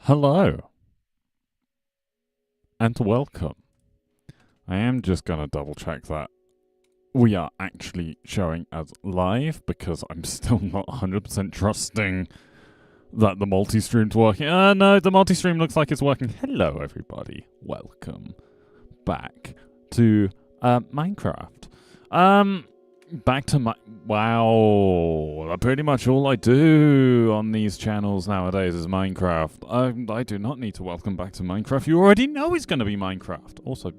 Hello and welcome. I am just going to double check that we are actually showing as live because I'm still not 100% trusting that the multi-stream's working. No, the multi-stream looks like it's working. Hello everybody. Welcome back to Minecraft. Back to my... Wow. Pretty much all I do on these channels nowadays is Minecraft. I do not need to welcome back to Minecraft. You already know it's going to be Minecraft. Also,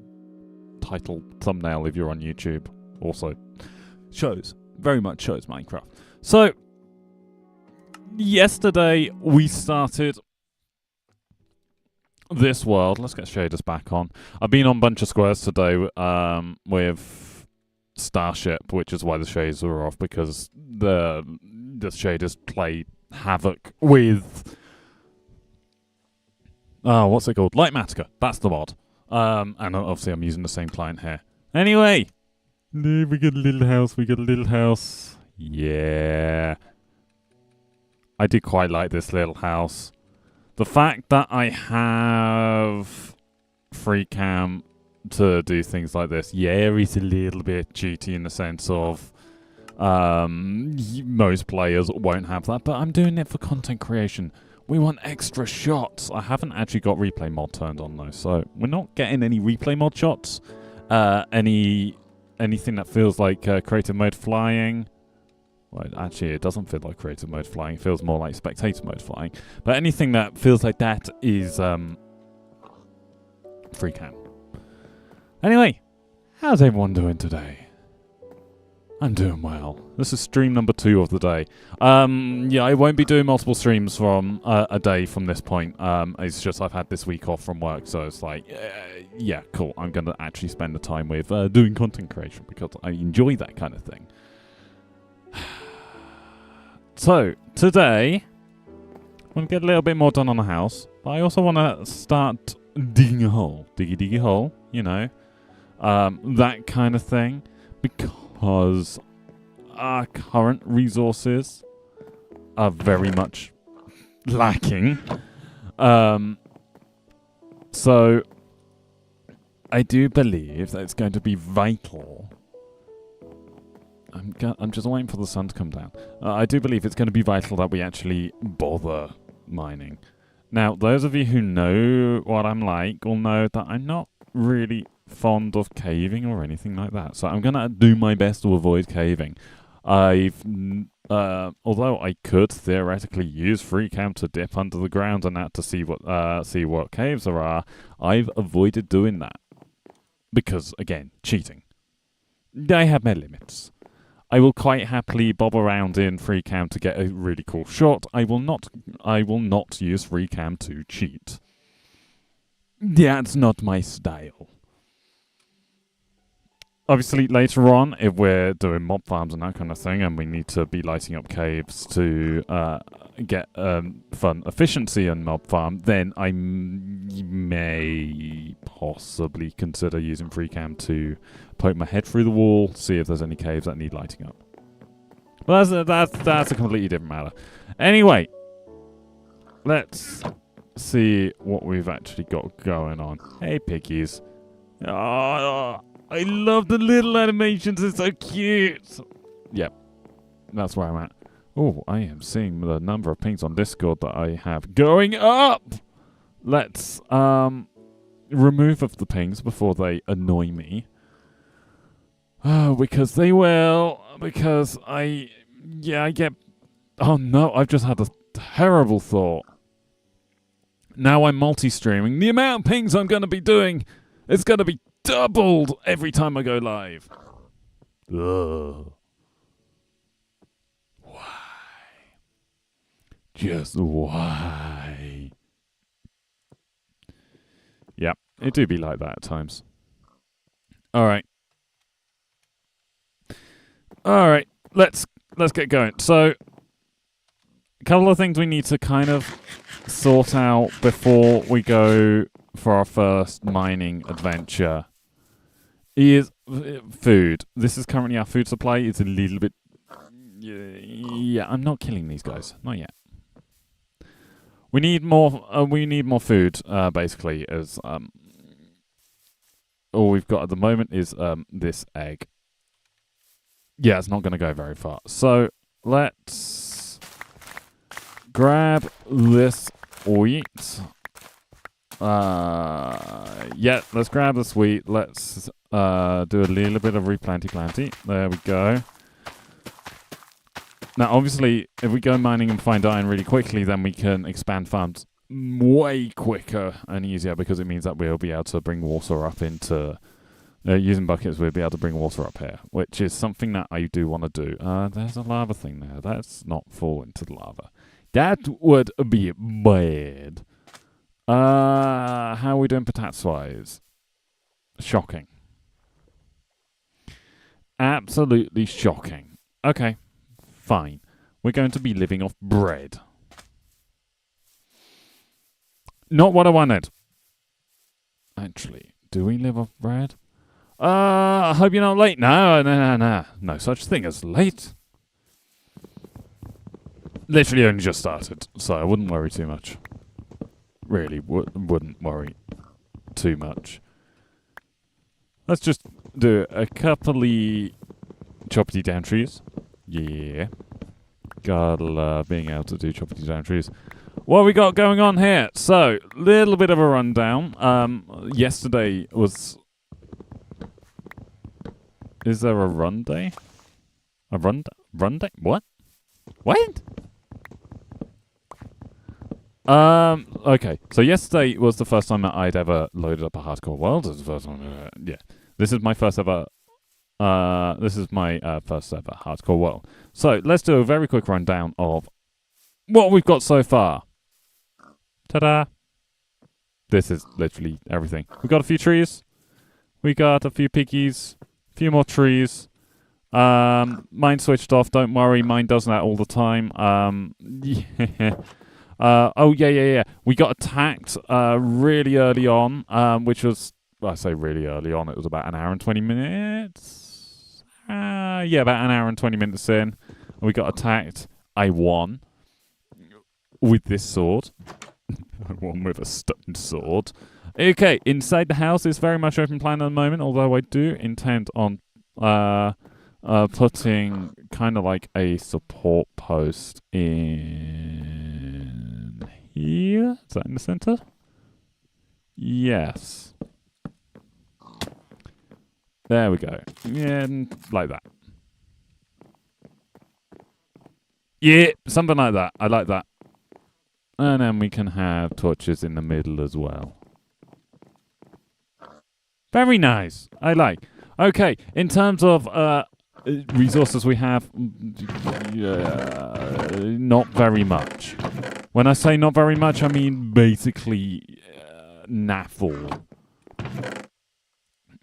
title, thumbnail if you're on YouTube. Also, very much shows Minecraft. So, yesterday we started this world. Let's get shaders back on. I've been on a bunch of squares today with Starship, which is why the shades are off, because the shaders play havoc with what's it called? Lightmatica. That's the mod. And obviously I'm using the same client here. Anyway, we got a little house. Yeah. I do quite like this little house. The fact that I have free cam to do things like this, yeah, it's a little bit cheaty in the sense of most players won't have that, but I'm doing it for content creation. We want extra shots. I haven't actually got replay mod turned on though, so we're not getting any replay mod shots. Anything that feels like creative mode flying. Well, actually, it doesn't feel like creative mode flying. It feels more like spectator mode flying. But anything that feels like that is free cam. Anyway, how's everyone doing today? I'm doing well. This is stream number 2 of the day. Yeah, I won't be doing multiple streams from a day from this point. It's just I've had this week off from work, so it's like, yeah, cool. I'm going to actually spend the time with doing content creation because I enjoy that kind of thing. So, today, I'm going to get a little bit more done on the house, but I also want to start digging a hole. Diggy hole, you know. That kind of thing, because our current resources are very much lacking. So I do believe that it's going to be vital. I'm just waiting for the sun to come down. I do believe it's going to be vital that we actually bother mining. Now, those of you who know what I'm like will know that I'm not really fond of caving or anything like that, so I'm gonna do my best to avoid caving. Although I could theoretically use free cam to dip under the ground and that to see what caves there are, I've avoided doing that because, again, cheating. I have my limits. I will quite happily bob around in free cam to get a really cool shot. I will not use free cam to cheat. That's not my style. Obviously, later on, if we're doing mob farms and that kind of thing, and we need to be lighting up caves to get fun efficiency in mob farm, then I may possibly consider using free cam to poke my head through the wall, see if there's any caves that need lighting up. But that's a completely different matter. Anyway, let's see what we've actually got going on. Hey, piggies. Oh, I love the little animations. It's so cute. Yep. That's where I'm at. Oh, I am seeing the number of pings on Discord that I have going up. Let's remove of the pings before they annoy me. Oh, because they will. Because I get... Oh no, I've just had a terrible thought. Now I'm multi-streaming. The amount of pings I'm going to be doing is going to be doubled every time I go live. Ugh. Why? Just why? Yep, it do be like that at times. Alright, let's get going. So, a couple of things we need to kind of sort out before we go for our first mining adventure is food. This is currently our food supply. It's a little bit... Yeah, I'm not killing these guys. Not yet. We need more. We need more food. Basically, as all we've got at the moment is this egg. Yeah, it's not going to go very far. So let's grab this wheat. Yeah, let's grab this wheat. Let's do a little bit of replanty. There we go. Now, obviously, if we go mining and find iron really quickly, then we can expand farms way quicker and easier, because it means that we'll be able to bring water up into... using buckets, we'll be able to bring water up here, which is something that I do want to do. There's a lava thing there. Let's not fall into the lava. That would be bad. How are we doing potats-wise? Shocking. Absolutely shocking. Okay. Fine. We're going to be living off bread. Not what I wanted. Actually, do we live off bread? I hope you're not late. No. No such thing as late. Literally only just started, so I wouldn't worry too much. Really wouldn't worry too much. Let's just do a couple of choppity down trees. Yeah. Gotta love being able to do choppity down trees. What we got going on here? So, little bit of a rundown. Yesterday was... Is there a run day? A run day? What? What? Okay. So yesterday was the first time that I'd ever loaded up a hardcore world. It was the first time. Yeah. This is my first ever. This is my first ever hardcore world. So let's do a very quick rundown of what we've got so far. Ta-da! This is literally everything. We got a few trees. We got a few piggies. A few more trees. Mine switched off. Don't worry, mine does that all the time. Yeah. Oh yeah. We got attacked really early on, which was, well, I say really early on. It was about an hour and 20 minutes. Yeah, about an hour and 20 minutes in. We got attacked. I won with this sword. I won with a stone sword. Okay, inside the house is very much open plan at the moment, although I do intend on putting kind of like a support post in here. Is that in the center? Yes. There we go. Yeah, like that. Yeah, something like that. I like that. And then we can have torches in the middle as well. Very nice. I like. Okay, in terms of resources we have, not very much. When I say not very much, I mean basically naffle.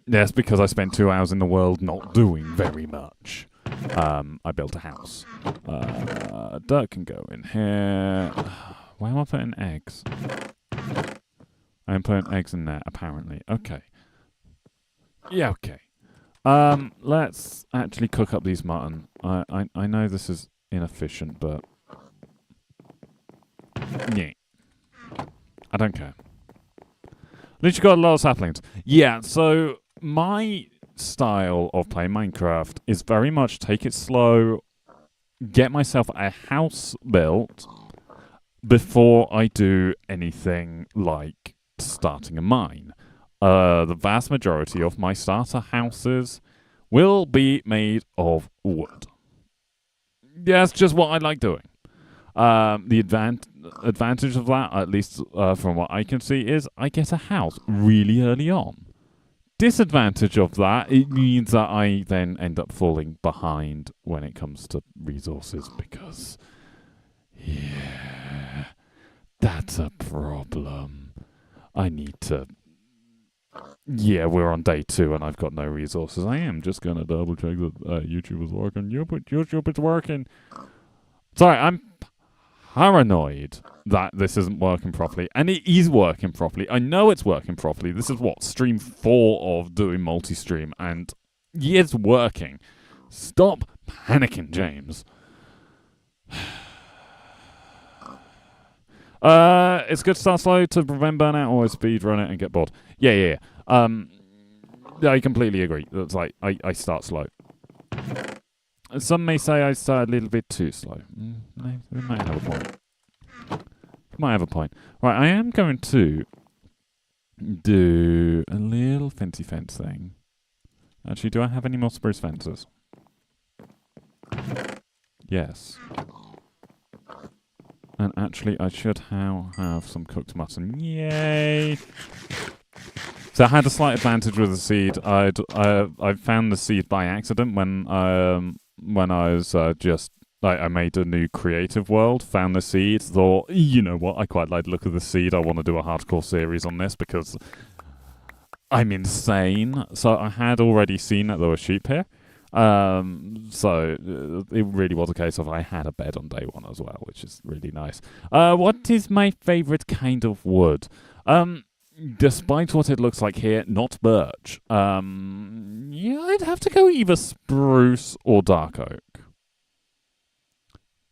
Yes, because I spent 2 hours in the world not doing very much. I built a house. Dirt can go in here. Why am I putting eggs? I'm putting eggs in there, apparently. Okay. Yeah, okay. Let's actually cook up these mutton. I know this is inefficient, but... yeah. I don't care. At least you got a lot of saplings. Yeah, so my style of playing Minecraft is very much take it slow, get myself a house built before I do anything like starting a mine. The vast majority of my starter houses will be made of wood. That's just what I like doing. The advantage of that, at least from what I can see, is I get a house really early on. Disadvantage of that, it means that I then end up falling behind when it comes to resources because, yeah, that's a problem. I need to... Yeah, we're on day 2 and I've got no resources. I am just going to double check that YouTube is working. YouTube is working. Sorry, I'm paranoid that this isn't working properly. And it is working properly. I know it's working properly. This is what, stream 4 of doing multi-stream. And yeah, it's working. Stop panicking, James. It's good to start slow to prevent burnout or speed run it and get bored. Yeah. I completely agree. It's like I start slow. Some may say I start a little bit too slow. They might have a point. Might have a point. Right, I am going to do a little fencey fence thing. Actually, do I have any more spruce fences? Yes. And actually, I should have some cooked mutton. Yay! So I had a slight advantage with the seed. I found the seed by accident when I was just like I made a new creative world. Found the seed. Thought, you know what? I quite like the look of the seed. I want to do a hardcore series on this because I'm insane. So I had already seen that there were sheep here. So it really was a case of I had a bed on day one as well, which is really nice. What is my favorite kind of wood? Despite what it looks like here, not birch. Yeah, I'd have to go either spruce or dark oak.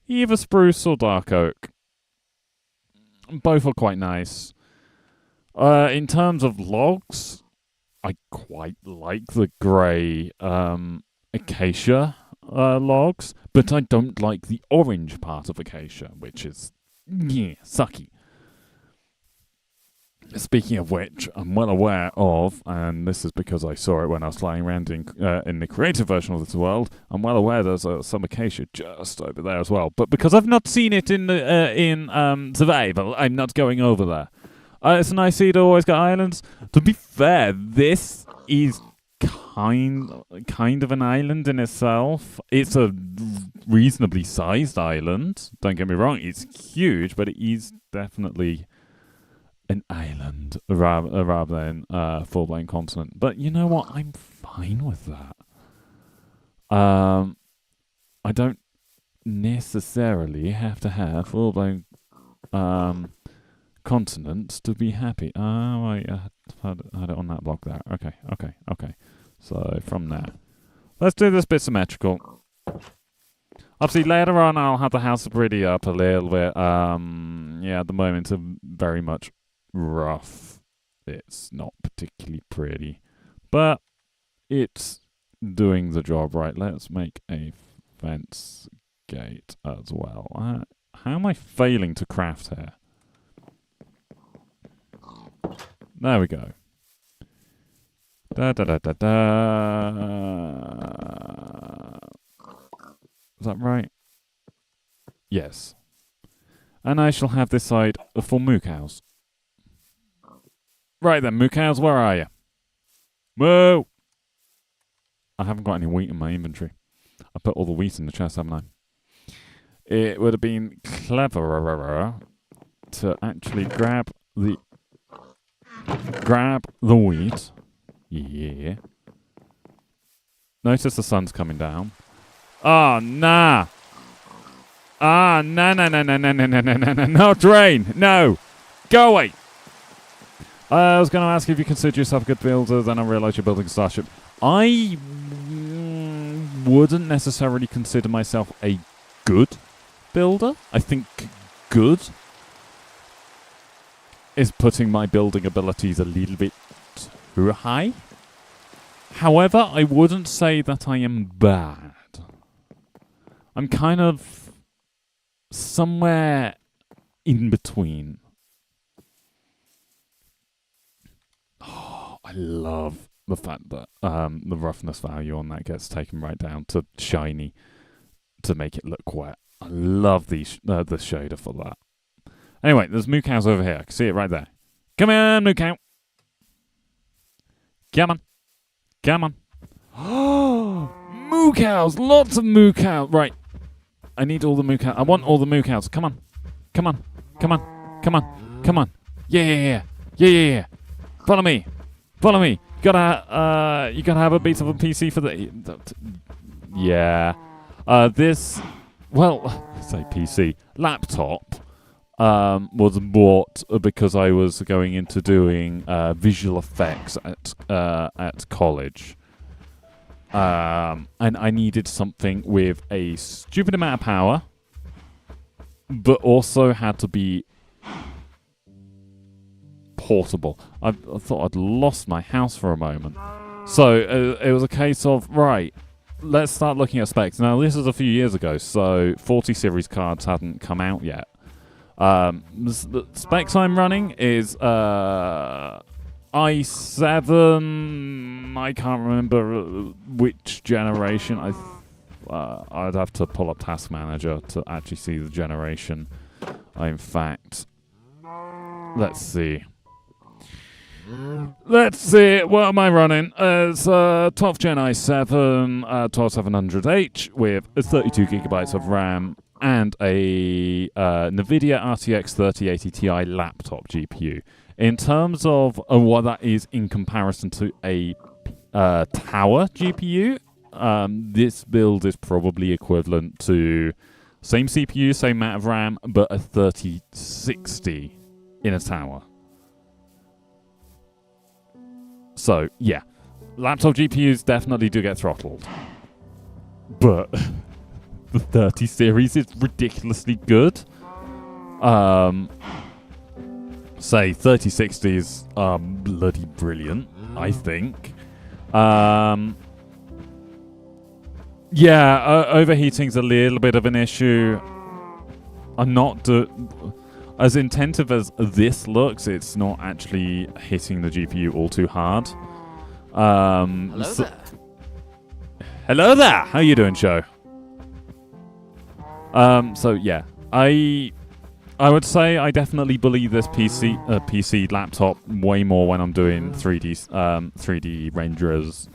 Either spruce or dark oak. Both are quite nice. In terms of logs, I quite like the grey acacia logs, but I don't like the orange part of acacia, which is sucky. Speaking of which, I'm well aware of, and this is because I saw it when I was flying around in the creative version of this world. I'm well aware there's some acacia just over there as well, but because I've not seen it in survival, I'm not going over there. It's a nice cedar, always got islands. To be fair, this is kind of an island in itself. It's a reasonably sized island. Don't get me wrong, it's huge, but it is definitely an island rather than a full-blown continent. But you know what? I'm fine with that. I don't necessarily have to have full-blown continents to be happy. Oh, I had it on that block there. Okay. So from there, let's do this bit symmetrical. Obviously, later on, I'll have the house pretty up a little bit. Yeah, at the moment, it's very much rough. It's not particularly pretty, but it's doing the job right. Let's make a fence gate as well. How am I failing to craft here? There we go. Is that right? Yes. And I shall have this side for moo cows. Right then, moo cows, where are you? Moo! I haven't got any wheat in my inventory. I put all the wheat in the chest, haven't I? It would have been cleverer to actually grab the wheat. Yeah. Notice the sun's coming down. Oh, nah. Ah, no, train. No. Go away. I was going to ask if you consider yourself a good builder, then I realised you're building a starship. I wouldn't necessarily consider myself a good builder. I think good is putting my building abilities a little bit too high. However, I wouldn't say that I am bad. I'm kind of somewhere in between. Oh, I love the fact that the roughness value on that gets taken right down to shiny to make it look wet. I love the shader for that. Anyway, there's moo cows over here. I can see it right there. Come on, moo cow. Come on. Come on. Oh, moo cows. Lots of moo cows. Right. I need all the moo cows. I want all the moo cows. Come on. Come on. Come on. Come on. Come on. Yeah. Follow me. Follow me. You gotta have a bit of a PC for the... Yeah. This... Well, I say PC. Laptop was bought because I was going into doing visual effects at college. And I needed something with a stupid amount of power, but also had to be portable. I thought I'd lost my house for a moment. So it was a case of, right, let's start looking at specs. Now, this is a few years ago, so 40 series cards hadn't come out yet. The specs I'm running is i7. I can't remember which generation. I'd have to pull up Task Manager to actually see the generation. In fact, let's see. What am I running? It's 12th Gen i7 12700H with 32 gigabytes of RAM and a NVIDIA RTX 3080 Ti laptop GPU. In terms of what that is in comparison to a tower GPU, this build is probably equivalent to same CPU, same amount of RAM, but a 3060 in a tower. So, yeah. Laptop GPUs definitely do get throttled. But the 30 series is ridiculously good. Say 3060s are bloody brilliant, I think. Yeah, overheating's a little bit of an issue. I'm not as intensive as this looks. It's not actually hitting the GPU all too hard. Hello there. Hello there. How you doing, Show? So yeah, I would say I definitely believe this PC laptop way more when I'm doing 3D renderers.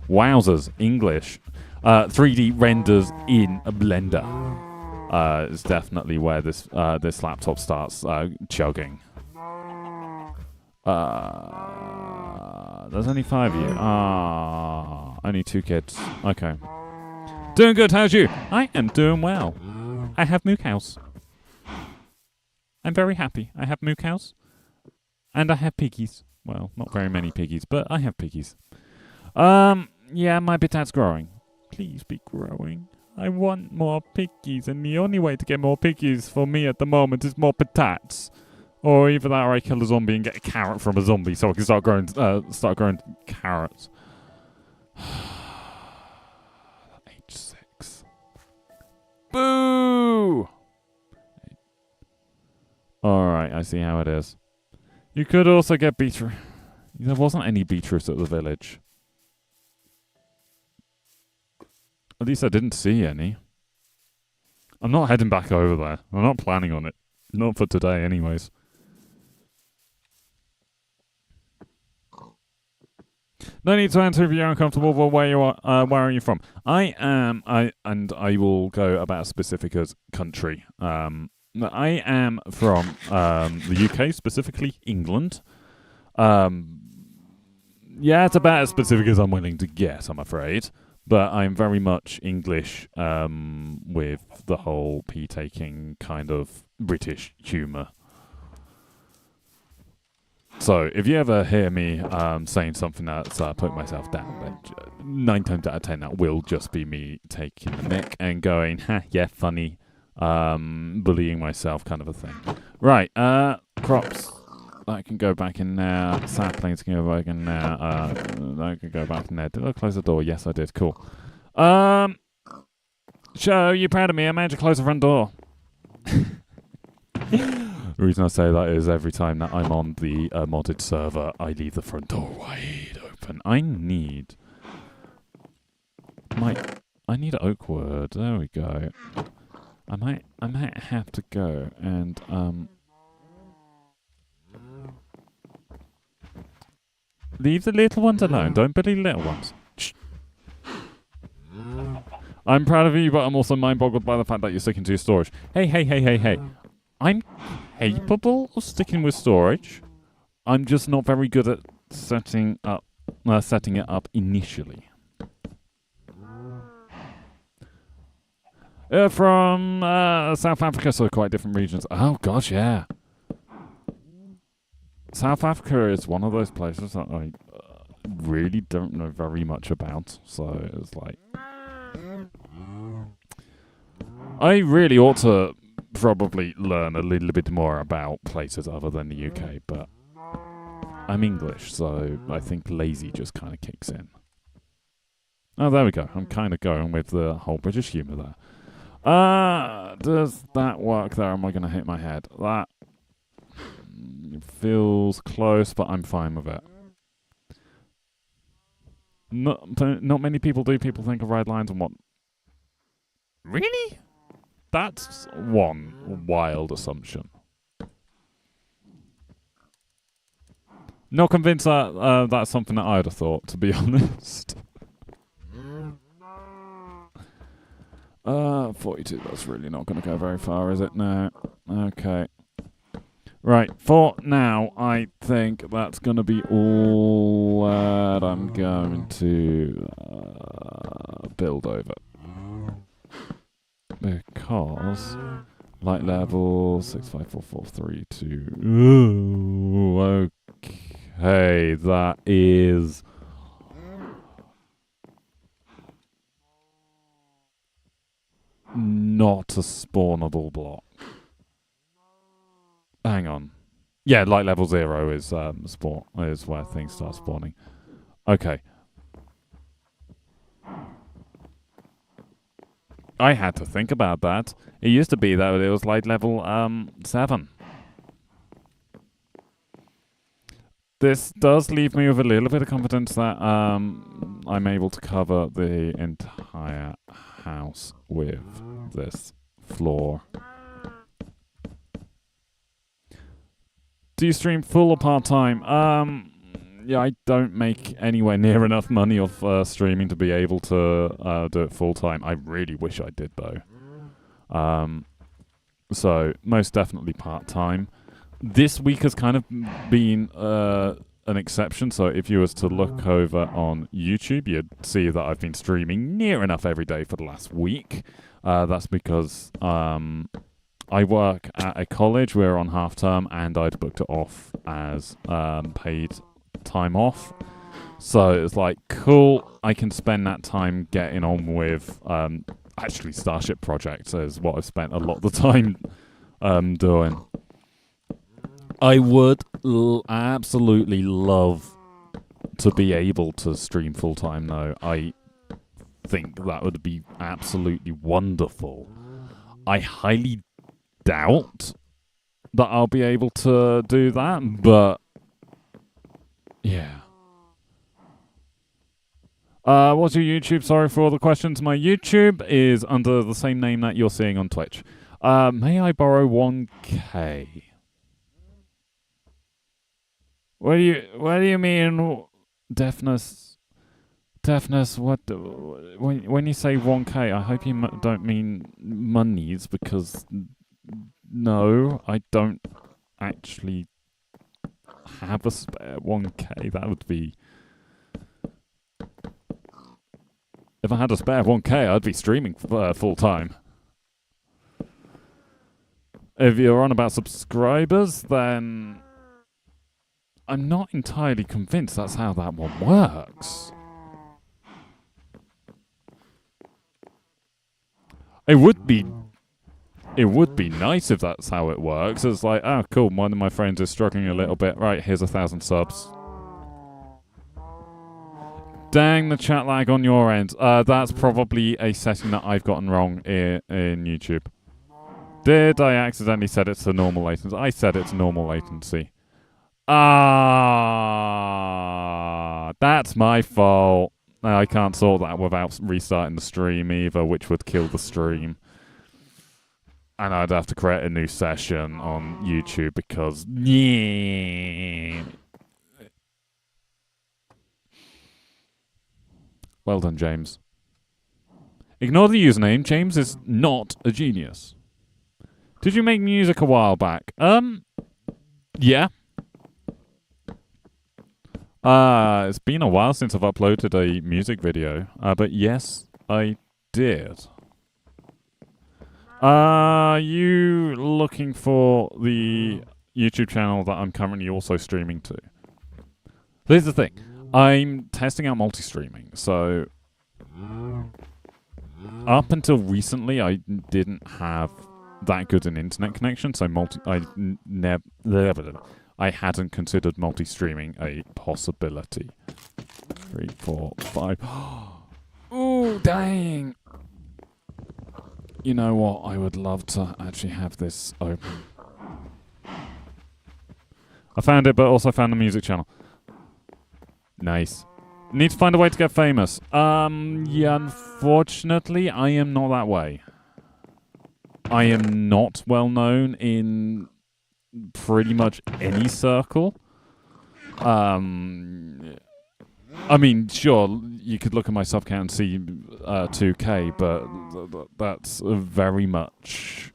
Wowzers, English. 3D renders in a Blender. Is definitely where this laptop starts chugging. There's only 5 of you. Only 2 kids. Okay. Doing good, how's you? I am doing well. I have moo cows. I'm very happy. I have moo cows. And I have piggies. Well, not very many piggies, but I have piggies. Yeah, my potat's growing. Please be growing. I want more piggies, and the only way to get more piggies for me at the moment is more potats. Or either that or I kill a zombie and get a carrot from a zombie so I can start growing carrots. H6. Boo! Alright, I see how it is. You could also get beetroot. There wasn't any beetroot at the village. At least I didn't see any. I'm not heading back over there. I'm not planning on it. Not for today, anyways. No need to answer if you're uncomfortable. Well, where are you from? I will go about specific as country. I am from the UK, specifically England. Yeah, it's about as specific as I'm willing to get, I'm afraid. But I'm very much English with the whole pee-taking kind of British humour. So if you ever hear me saying something that's putting myself down, then 9 times out of 10 that will just be me taking the mick and going, ha, yeah, funny, bullying myself kind of a thing. Right, crops. That can go back in there. Saplings can go back in there. That can go back in there. Did I close the door? Yes, I did. Cool. Show, you proud of me? I managed to close the front door. The reason I say that is every time that I'm on the modded server, I leave the front door wide open. I need oak wood. There we go. I might have to go and leave the little ones alone. Don't bully little ones. Shh. I'm proud of you, but I'm also mind-boggled by the fact that you're sticking to your storage. Hey. I'm capable of sticking with storage. I'm just not very good at setting it up initially. From South Africa, so quite different regions. Oh gosh, yeah. South Africa is one of those places that I really don't know very much about. So it's like, I really ought to probably learn a little bit more about places other than the UK, but I'm English, so I think lazy just kind of kicks in. Oh, there we go. I'm kind of going with the whole British humour there. Does that work there? Am I going to hit my head? That feels close, but I'm fine with it. Not many people do. People think of red lines and what? Really? That's one wild assumption. Not convinced that that's something that I'd have thought, to be honest. 42, that's really not going to go very far, is it? No. Okay. Right, for now, I think that's going to be all that I'm going to build over. Because light level 654432. Ooh, okay, that is not a spawnable block. Hang on. Yeah, light level 0 is is where things start spawning. Okay. I had to think about that. It used to be that it was light level 7. This does leave me with a little bit of confidence that I'm able to cover the entire house with this floor. Do you stream full or part-time? Yeah, I don't make anywhere near enough money off streaming to be able to do it full-time. I really wish I did, though. So, most definitely part-time. This week has kind of been an exception, so if you was to look over on YouTube, you'd see that I've been streaming near enough every day for the last week. That's because I work at a college. We're on half term, and I'd booked it off as paid time off. So it's like, cool, I can spend that time getting on with actually Starship projects is what I've spent a lot of the time doing. I would absolutely love to be able to stream full time, though. I think that would be absolutely wonderful. I highly doubt that I'll be able to do that, but yeah. What's your YouTube? Sorry for all the questions. My YouTube is under the same name that you're seeing on Twitch. May I borrow 1K? What do you mean deafness? Deafness? What? When you say 1K, I hope you don't mean monies, because no, I don't actually have a spare 1K. That would be... If I had a spare 1K, I'd be streaming full time. If you're on about subscribers, then I'm not entirely convinced that's how that one works. It would be nice if that's how it works. It's like, oh, cool, one of my friends is struggling a little bit. Right, here's 1,000 subs. Dang, the chat lag on your end. That's probably a setting that I've gotten wrong in YouTube. Did I accidentally set it to normal latency? I set it to normal latency. That's my fault. I can't sort that without restarting the stream either, which would kill the stream. And I'd have to create a new session on YouTube because... Yeah. Well done, James. Ignore the username. James is not a genius. Did you make music a while back? Yeah. It's been a while since I've uploaded a music video. But yes, I did. Are you looking for the YouTube channel that I'm currently also streaming to? Here's the thing. I'm testing out multi-streaming, so up until recently I didn't have that good an internet connection, so I hadn't considered multi-streaming a possibility. 3, 4, 5. Ooh, dang! You know what? I would love to actually have this open. I found it, but also found the music channel. Nice. Need to find a way to get famous. Yeah, unfortunately, I am not that way. I am not well known in pretty much any circle. I mean, sure, you could look at my sub count and see 2K, but that's very much...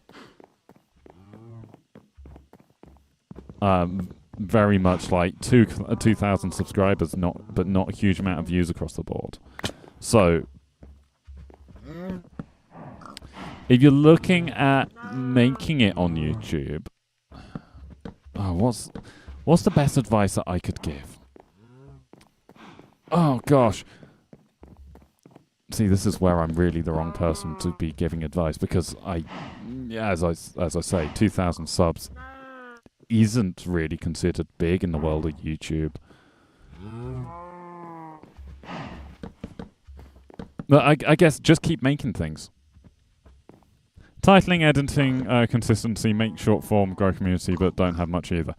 very much like 2,000 subscribers, but not a huge amount of views across the board. So, if you're looking at making it on YouTube, what's the best advice that I could give? Oh gosh. See, this is where I'm really the wrong person to be giving advice, because as I say, 2,000 subs isn't really considered big in the world of YouTube. But I guess just keep making things. Titling, editing, consistency, make short form, grow community, but don't have much either.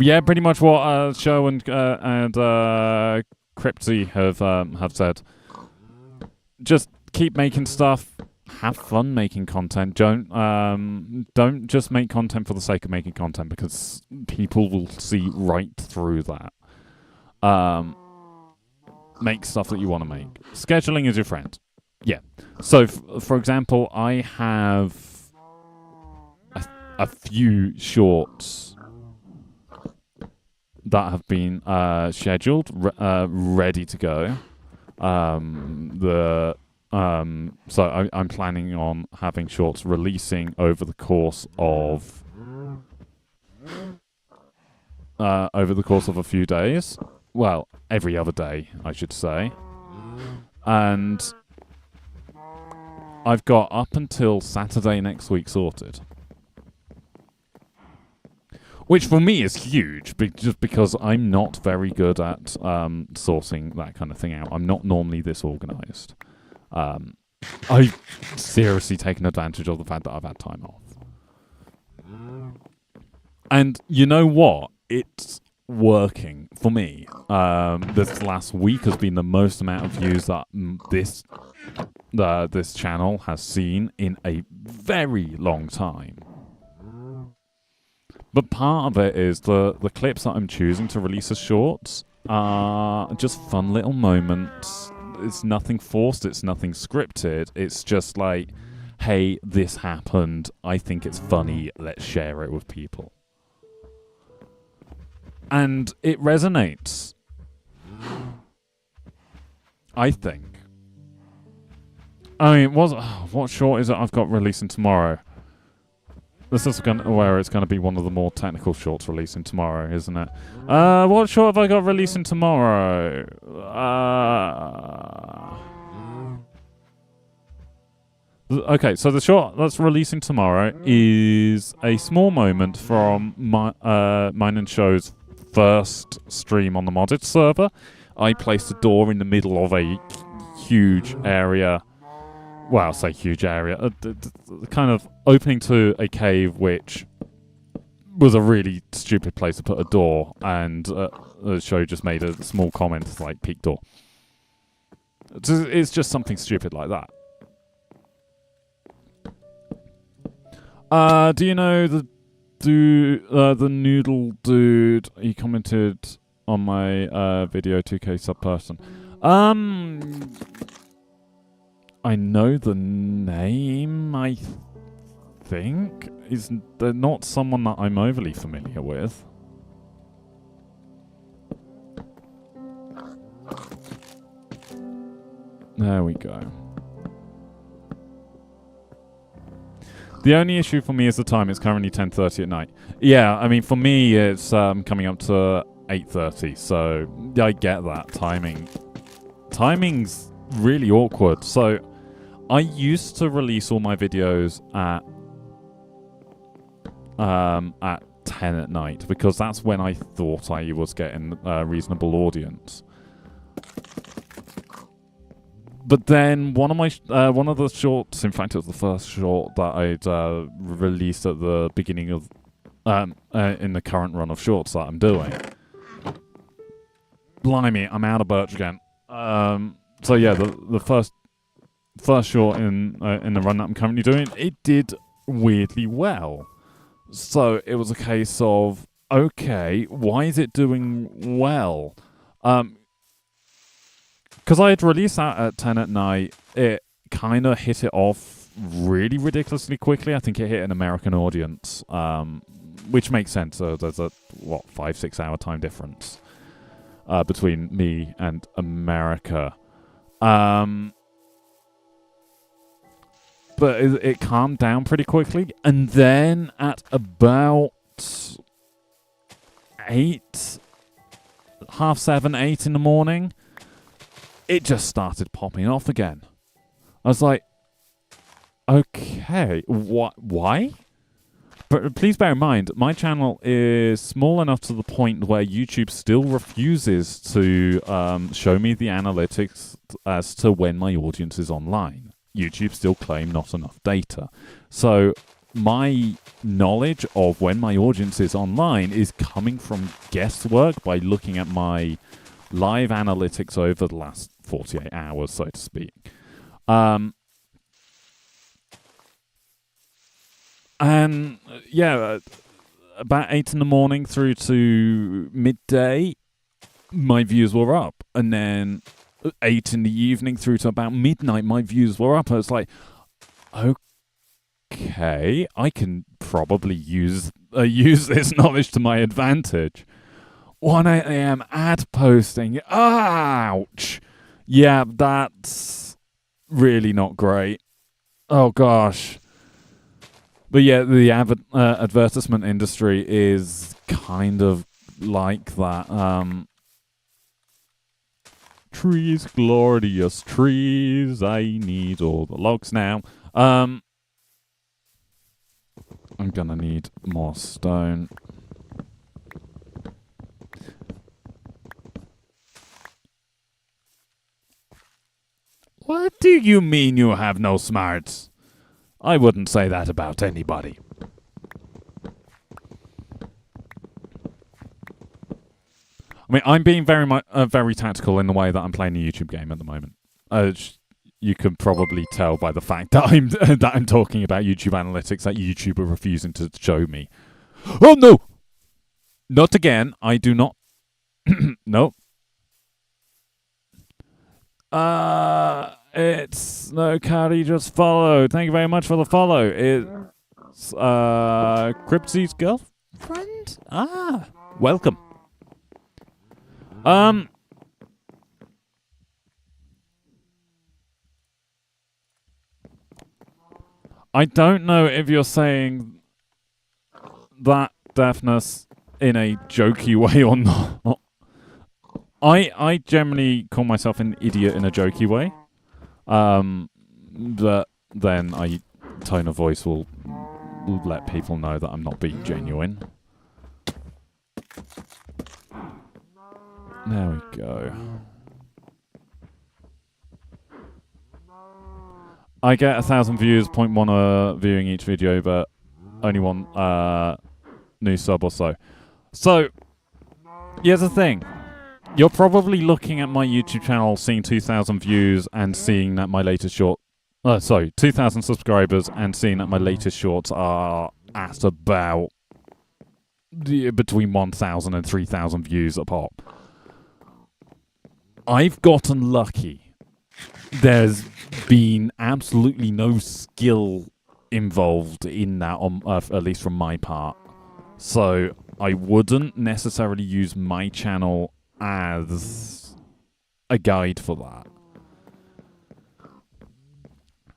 Yeah, pretty much what Show and Crypty have said. Just keep making stuff. Have fun making content. Don't just make content for the sake of making content, because people will see right through that. Make stuff that you want to make. Scheduling is your friend. Yeah. So, for example, I have a few shorts that have been scheduled, ready to go. So I'm planning on having shorts releasing over the course of a few days. Well, every other day, I should say. And I've got up until Saturday next week sorted. Which for me is huge, just because I'm not very good at sourcing that kind of thing out. I'm not normally this organised. I've seriously taken advantage of the fact that I've had time off. And you know what? It's working for me. This last week has been the most amount of views that this channel has seen in a very long time. But part of it is the clips that I'm choosing to release as shorts are just fun little moments. It's nothing forced, it's nothing scripted. It's just like, hey, this happened, I think it's funny, let's share it with people. And it resonates. I think. I mean, what short is it I've got releasing tomorrow? This is where it's going to be one of the more technical shorts releasing tomorrow, isn't it? What short have I got releasing tomorrow? Okay, so the short that's releasing tomorrow is a small moment from mine and Show's first stream on the modded server. I placed a door in the middle of a huge area. Well, I'll say huge area. Kind of opening to a cave, which was a really stupid place to put a door. And the show just made a small comment like, peak door. It's just something stupid like that. Do you know the noodle dude? He commented on my video, 2K sub person. I know the name, I think. They're not someone that I'm overly familiar with. There we go. The only issue for me is the time. It's currently 10:30 at night. Yeah, I mean, for me, it's coming up to 8:30, so I get that. Timing's really awkward. So I used to release all my videos at 10 at night because that's when I thought I was getting a reasonable audience. But then one of the shorts, in fact, it was the first short that I'd released at the beginning of in the current run of shorts that I'm doing. Blimey, I'm out of birch again. So yeah, the first short in the run that I'm currently doing, it did weirdly well. So it was a case of, okay, why is it doing well? Because I had released that at 10 at night, it kind of hit it off really ridiculously quickly. I think it hit an American audience, which makes sense. So there's a 5-6 hour time difference between me and America. But it calmed down pretty quickly, and then at about 8, 7:30, 8 in the morning, it just started popping off again. I was like, okay, why? But please bear in mind, my channel is small enough to the point where YouTube still refuses to show me the analytics as to when my audience is online. YouTube still claim not enough data. So my knowledge of when my audience is online is coming from guesswork by looking at my live analytics over the last 48 hours, so to speak. And yeah, about 8 in the morning through to midday, my views were up. And then 8 in the evening through to about midnight, my views were up. I was like, okay, I can probably use this knowledge to my advantage. 1 a.m. ad posting. Ouch. Yeah, that's really not great. Oh, gosh. But yeah, the advertisement industry is kind of like that. Trees, glorious trees, I need all the logs now. I'm gonna need more stone. What do you mean you have no smarts? I wouldn't say that about anybody. I mean, I'm being very tactical in the way that I'm playing a YouTube game at the moment. You can probably tell by the fact that I'm talking about YouTube analytics that YouTube are refusing to show me. Oh no! Not again. I do not. No. It's no Carrie, just follow. Thank you very much for the follow. It's Cryptsy's girlfriend? Ah, welcome. I don't know if you're saying that deafness in a jokey way or not. I generally call myself an idiot in a jokey way. But then tone of voice will let people know that I'm not being genuine. There we go. I get 1,000 views, 0.1 viewing each video, but only one new sub or so. So, here's the thing. You're probably looking at my YouTube channel, seeing 2,000 views, and seeing that my latest short... 2,000 subscribers, and seeing that my latest shorts are at about between 1,000 and 3,000 views a pop. I've gotten lucky. There's been absolutely no skill involved in that, at least from my part. So I wouldn't necessarily use my channel as a guide for that.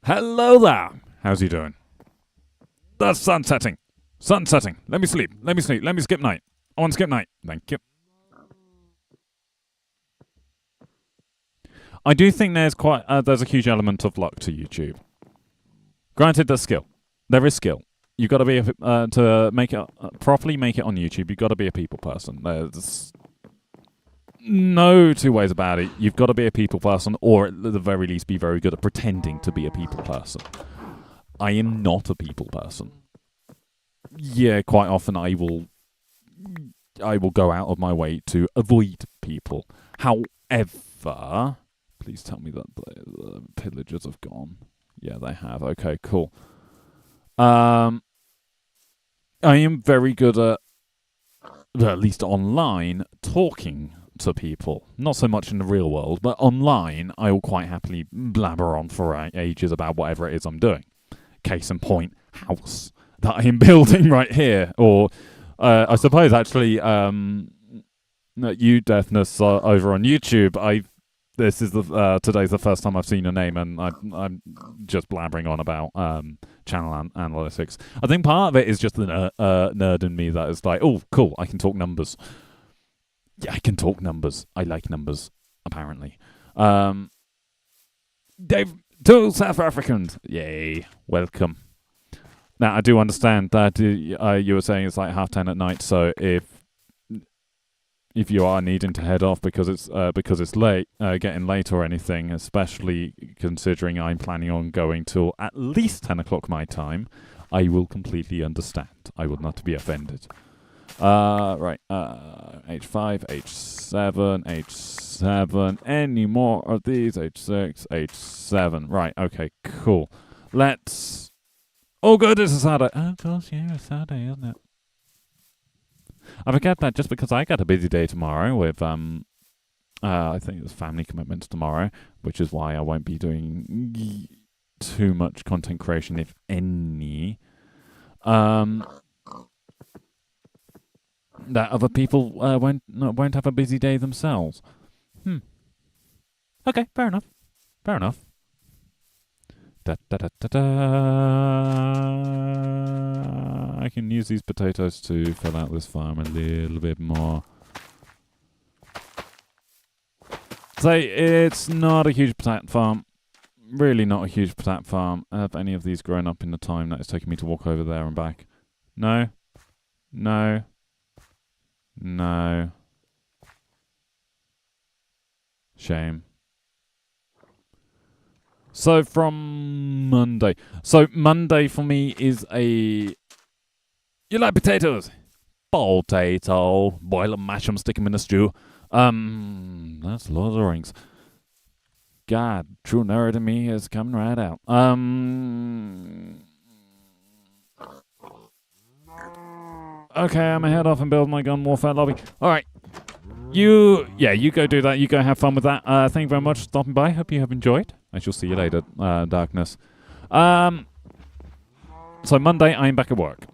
Hello there. How's you doing? The sun's setting. Sun's setting. Let me sleep. Let me sleep. Let me skip night. I want to skip night. Thank you. I do think there's a huge element of luck to YouTube. Granted, there's skill. There is skill. You've got to be to make it properly make it on YouTube. You've got to be a people person. There's no two ways about it. You've got to be a people person, or at the very least, be very good at pretending to be a people person. I am not a people person. Yeah, quite often I will go out of my way to avoid people. However, please tell me that the pillagers have gone. Yeah, they have. Okay, cool. I am very good at least online, talking to people. Not so much in the real world, but online, I will quite happily blabber on for ages about whatever it is I'm doing. Case in point, house that I am building right here. Or, I suppose, actually, you, Deathness, over on YouTube, this is today's the first time I've seen your name, and I'm just blabbering on about channel analytics. I think part of it is just the nerd in me that is like, oh, cool, I can talk numbers. Yeah, I can talk numbers. I like numbers, apparently. Dave, 2 South Africans. Yay, welcome. Now, I do understand that you were saying it's like 10:30 at night, so if you are needing to head off because it's late, getting late or anything, especially considering I'm planning on going till at least 10 o'clock my time, I will completely understand. I will not be offended. Right, H5, H7, H7, any more of these, H6, H7. Right, okay, cool. Let's... Oh, good, it's a Saturday. Oh, of course, yeah, it's Saturday, isn't it? I forget that just because I got a busy day tomorrow with, I think it's family commitments tomorrow, which is why I won't be doing too much content creation, if any. That other people won't have a busy day themselves. Okay, fair enough. Fair enough. Da, da, da, da, da. I can use these potatoes to fill out this farm a little bit more. So it's not a huge potato farm. Really not a huge potato farm. Have any of these grown up in the time that it's taken me to walk over there and back? No. No. No. Shame. So from Monday. So Monday for me is a... You like potatoes? Potato. Boil them, mash them, stick them in a stew. That's Lord of the Rings. God, true nerd in me is coming right out. Okay, I'm gonna head off and build my gun warfare lobby. Alright. You go do that. You go have fun with that. Thank you very much for stopping by. Hope you have enjoyed. I shall see you later, Darkness. So Monday, I'm back at work.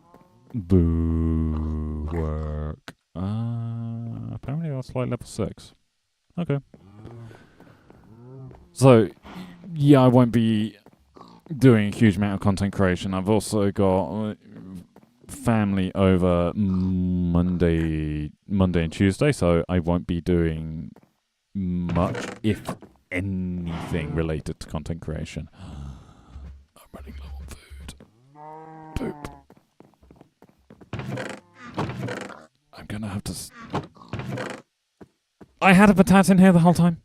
Boo. Work. Apparently that's like level 6. Okay. So, yeah, I won't be doing a huge amount of content creation. I've also got family over Monday and Tuesday, so I won't be doing much, if anything, related to content creation. I'm running low on food. Poop. I'm gonna have to... I had a potato in here the whole time.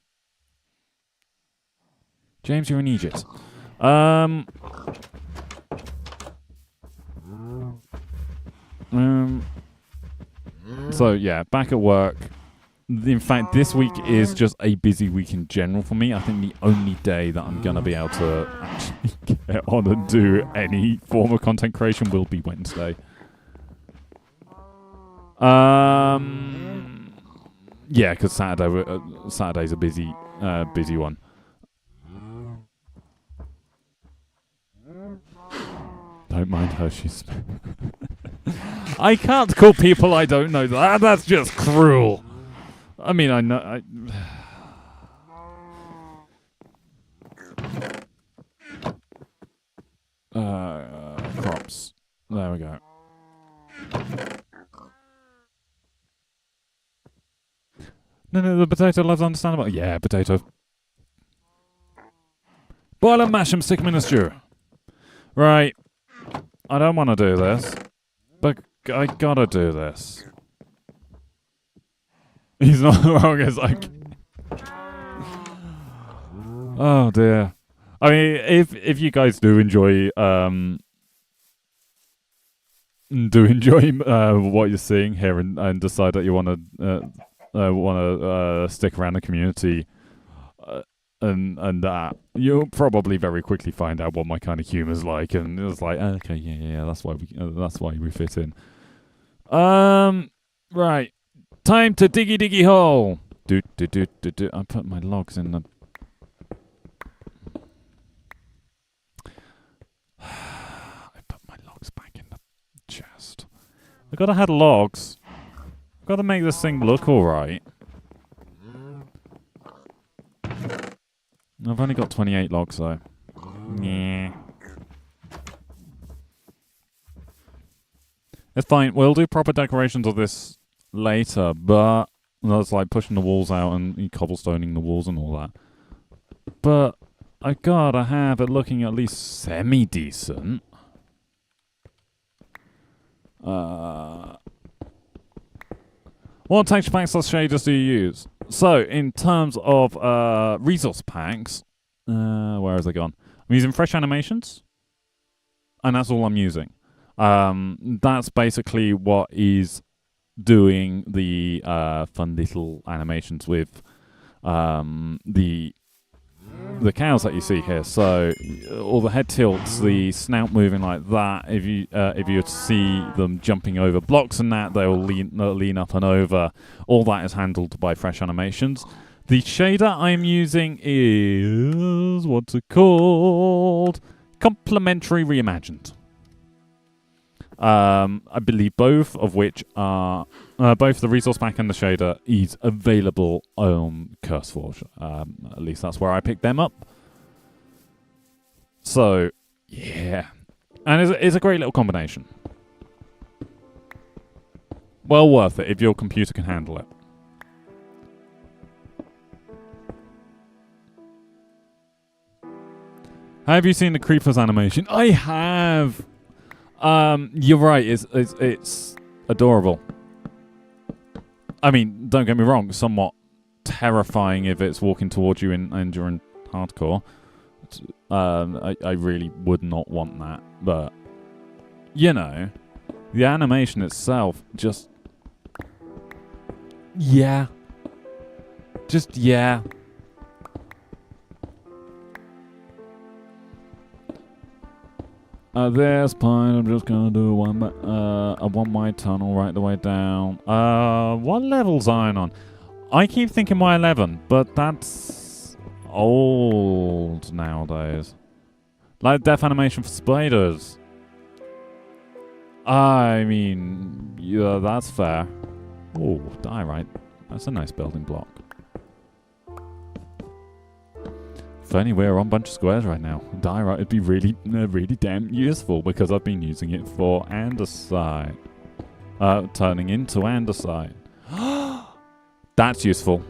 James, you're in Egypt. So yeah, back at work. In fact, this week is just a busy week in general for me. I think the only day that I'm gonna be able to actually get on and do any form of content creation will be Wednesday. Yeah, because Saturday's a busy one. Don't mind her, she's... I can't call people I don't know that. That's just cruel. I mean, I know... Crops. There we go. No, the potato love's understandable. Yeah, potato. Boil and mash them, stick them in a stew. Right. I don't want to do this, but I gotta do this. He's not wrong, it's like... Oh dear. I mean, if you guys do enjoy what you're seeing here and decide that you want to stick around the community and that, you'll probably very quickly find out what my kind of humor's like, and it's like, okay, yeah, that's why we fit in. Right, time to diggy hole. Do. I put my logs in the. I put my logs back in the chest. I gotta have logs. Gotta make this thing look alright. I've only got 28 logs though. Yeah. It's fine. We'll do proper decorations of this later, but that's like pushing the walls out and cobblestoning the walls and all that. But I gotta have it looking at least semi-decent. What texture packs or shaders do you use? So, in terms of resource packs, where has it gone? I'm using Fresh Animations, and that's all I'm using. That's basically what is doing the fun little animations with the cows that you see here. So all the head tilts, the snout moving like that. If you were to see them jumping over blocks and that, they'll lean up and over. All that is handled by Fresh Animations. The shader I'm using is what's it called? Complementary Reimagined. I believe both of which are both the resource pack and the shader is available on CurseForge. At least that's where I picked them up. So yeah, and it's a great little combination. Well worth it if your computer can handle it. Have you seen the Creepers animation? I have. You're right. It's adorable. I mean, don't get me wrong. Somewhat terrifying if it's walking towards you and you're in hardcore. I really would not want that. But you know, the animation itself just yeah. This point, I'm just gonna do a one-wide tunnel right the way down. What level's Iron on? I keep thinking Y11, but that's old nowadays. Like death animation for spiders. I mean, yeah, that's fair. Oh, diorite. That's a nice building block. If only we're on a bunch of squares right now. Diorite would be really damn useful because I've been using it for andesite. Turning into andesite. That's useful.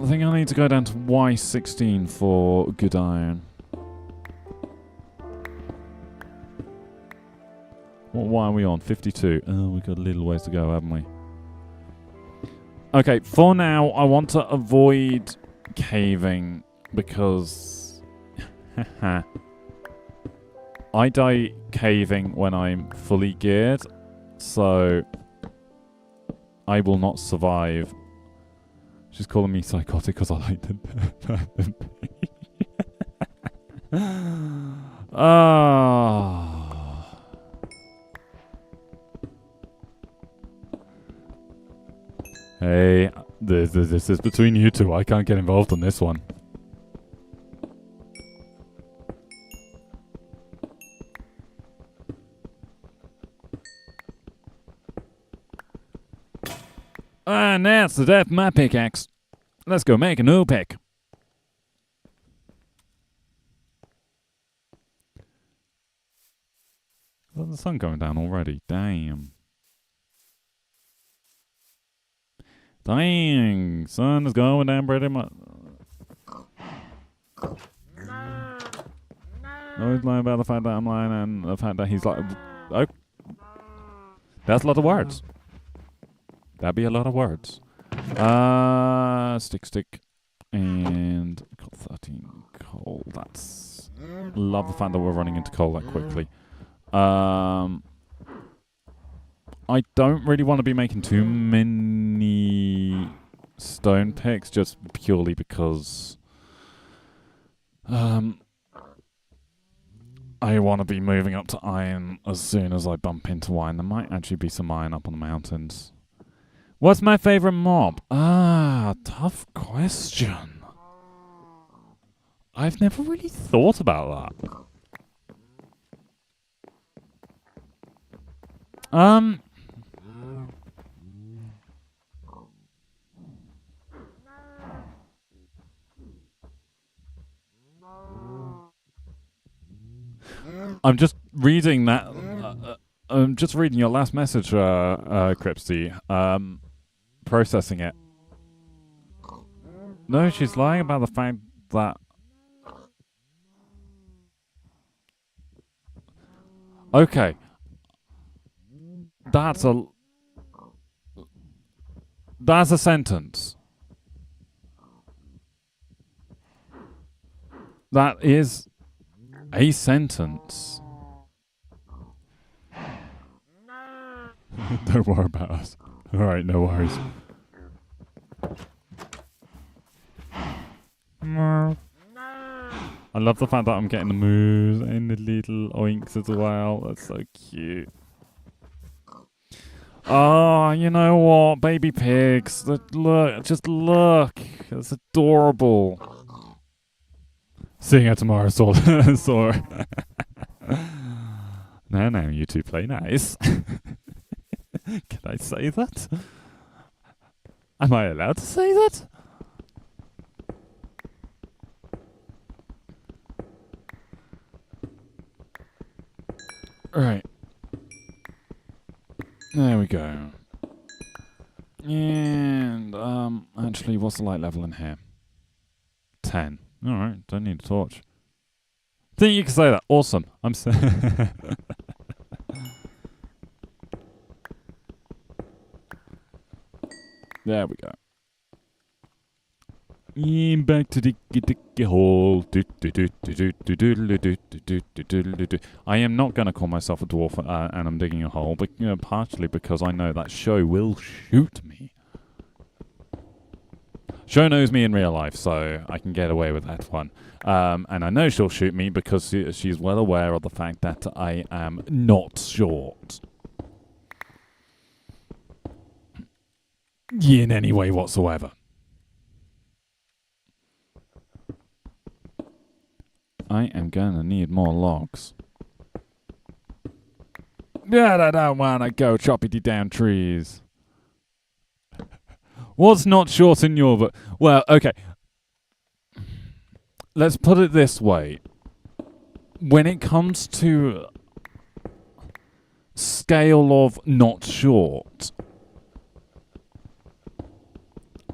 I think I need to go down to Y16 for good iron. What are we on? 52. Oh, we've got a little ways to go, haven't we? Okay, for now, I want to avoid caving because I die caving when I'm fully geared, so I will not survive. She's calling me psychotic because I like the Ah. Hey, this is between you two. I can't get involved on this one. And that's the death of my pickaxe. Let's go make a new pick. Is the sun going down already? Damn. Dang, sun is going down pretty much. Always lying about the fact that I'm lying and the fact that he's like, oh, that's a lot of words. That'd be a lot of words. Stick, and got 13 coal. That's love the fact that we're running into coal that quickly. I don't really want to be making too many stone picks, just purely because I want to be moving up to iron as soon as I bump into iron. There might actually be some iron up on the mountains. What's my favorite mob? Tough question. I've never really thought about that. I'm just reading that. I'm just reading your last message, Cripsy. Processing it. No, she's lying about the fact that. Okay. That's a sentence. That is a sentence. Don't worry about us. Alright, no worries. I love the fact that I'm getting the moves and the little oinks as well. That's so cute. Oh, you know what? Baby pigs. Look, just look. It's adorable. Seeing you tomorrow, Sora. Now, you two play nice. Can I say that? Am I allowed to say that? Right. There we go. And, actually, what's the light level in here? 10. Alright, don't need a torch. Think you can say that. Awesome. I'm There we go. And back to the hole. I am not going to call myself a dwarf and I'm digging a hole, but partially because I know that Show will shoot me. Show knows me in real life, so I can get away with that one. And I know she'll shoot me because she's well aware of the fact that I am not short. In any way whatsoever. I am gonna need more logs. Yeah, I don't wanna go choppity down trees. What's not short in your... Well, okay. Let's put it this way. When it comes to scale of not short,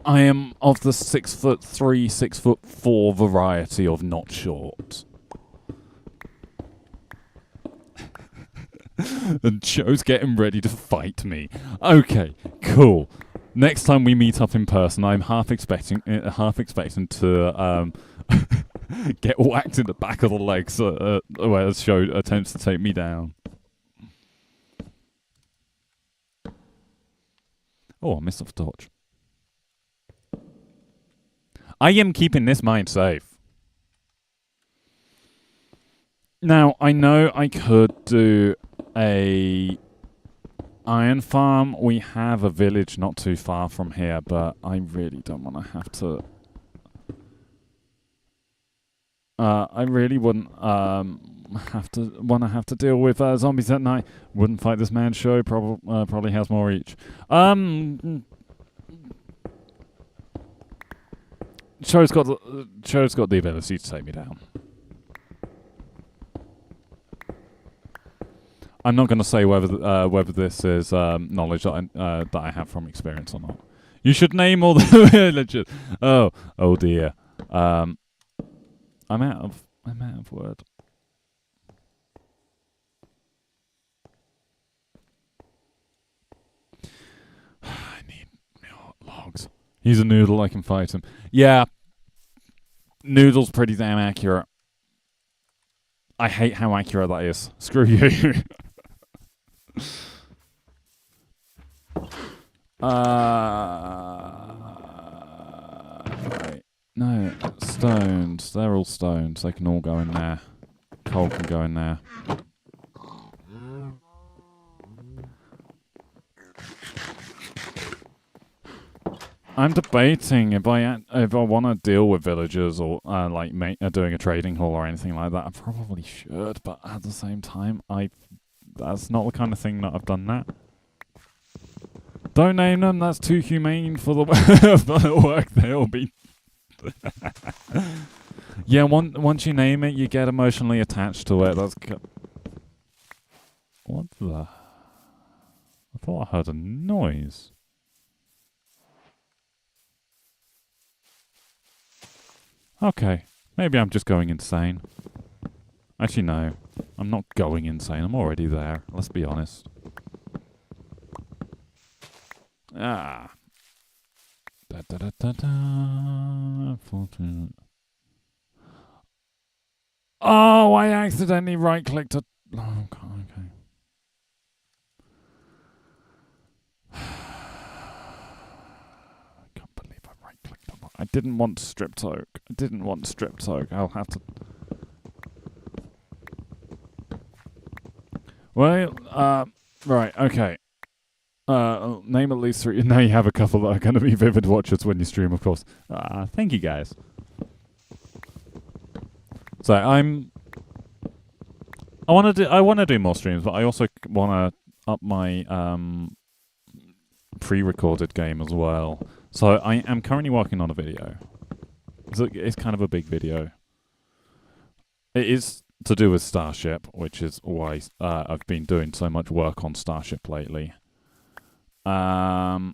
I am of the 6'3", 6'4" variety of not short. And Joe's getting ready to fight me. Okay, cool. Next time we meet up in person, I'm half expecting to get whacked in the back of the legs where Show attempts to take me down. Oh, I missed off a torch. I am keeping this mine safe. Now, I know I could do a iron farm. We have a village not too far from here, but I really don't want to have to... I really wouldn't have to deal with zombies at night. Wouldn't fight this man. Show probably has more each. Show's got the ability to take me down. I'm not going to say whether this is knowledge that I have from experience or not. You should name all the villages. Oh dear. I'm out of word. I need more logs. He's a noodle. I can fight him. Yeah. Noodle's pretty damn accurate. I hate how accurate that is. Screw you. Right. No, stones. They're all stones. They can all go in there. Coal can go in there. I'm debating if I want to deal with villagers or like doing a trading hall or anything like that. I probably should, but at the same time, that's not the kind of thing that I've done that. Don't name them. That's too humane for the for the work they'll be. Yeah, once you name it, you get emotionally attached to it. What the? I thought I heard a noise. Okay, maybe I'm just going insane. Actually, no. I'm not going insane. I'm already there. Let's be honest. Ah. Da da da da da. Fortunate. Oh, I accidentally right-clicked a... Oh, okay. I didn't want stripped oak. I'll have to... Well, right, okay. Name at least 3. Now you have a couple that are going to be vivid watchers when you stream, of course. Thank you, guys. So I want to do more streams, but I also want to up my pre-recorded game as well. So I am currently working on a video. It's kind of a big video. It is to do with Starship, which is why I've been doing so much work on Starship lately. Why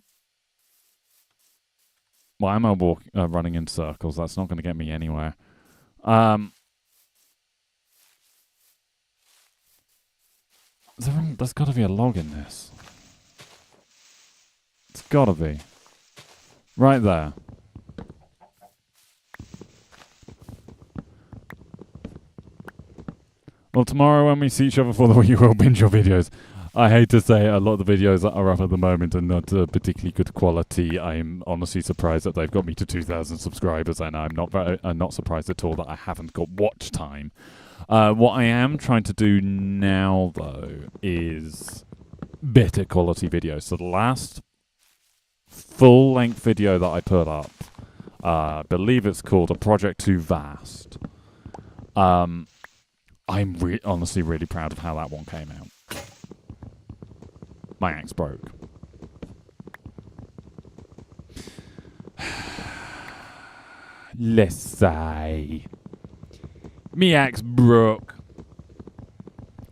am I running in circles? That's not going to get me anywhere. There's got to be a log in this. It's got to be. Right there. Well, tomorrow when we see each other for the week, you will binge your videos. I hate to say a lot of the videos that are up at the moment are not particularly good quality. I'm honestly surprised that they've got me to 2,000 subscribers, and I'm not surprised at all that I haven't got watch time. What I am trying to do now, though, is better quality videos. So the last full-length video that I put up, I believe it's called A Project Too Vast. I'm honestly really proud of how that one came out. My axe broke. Let's say. Me axe broke.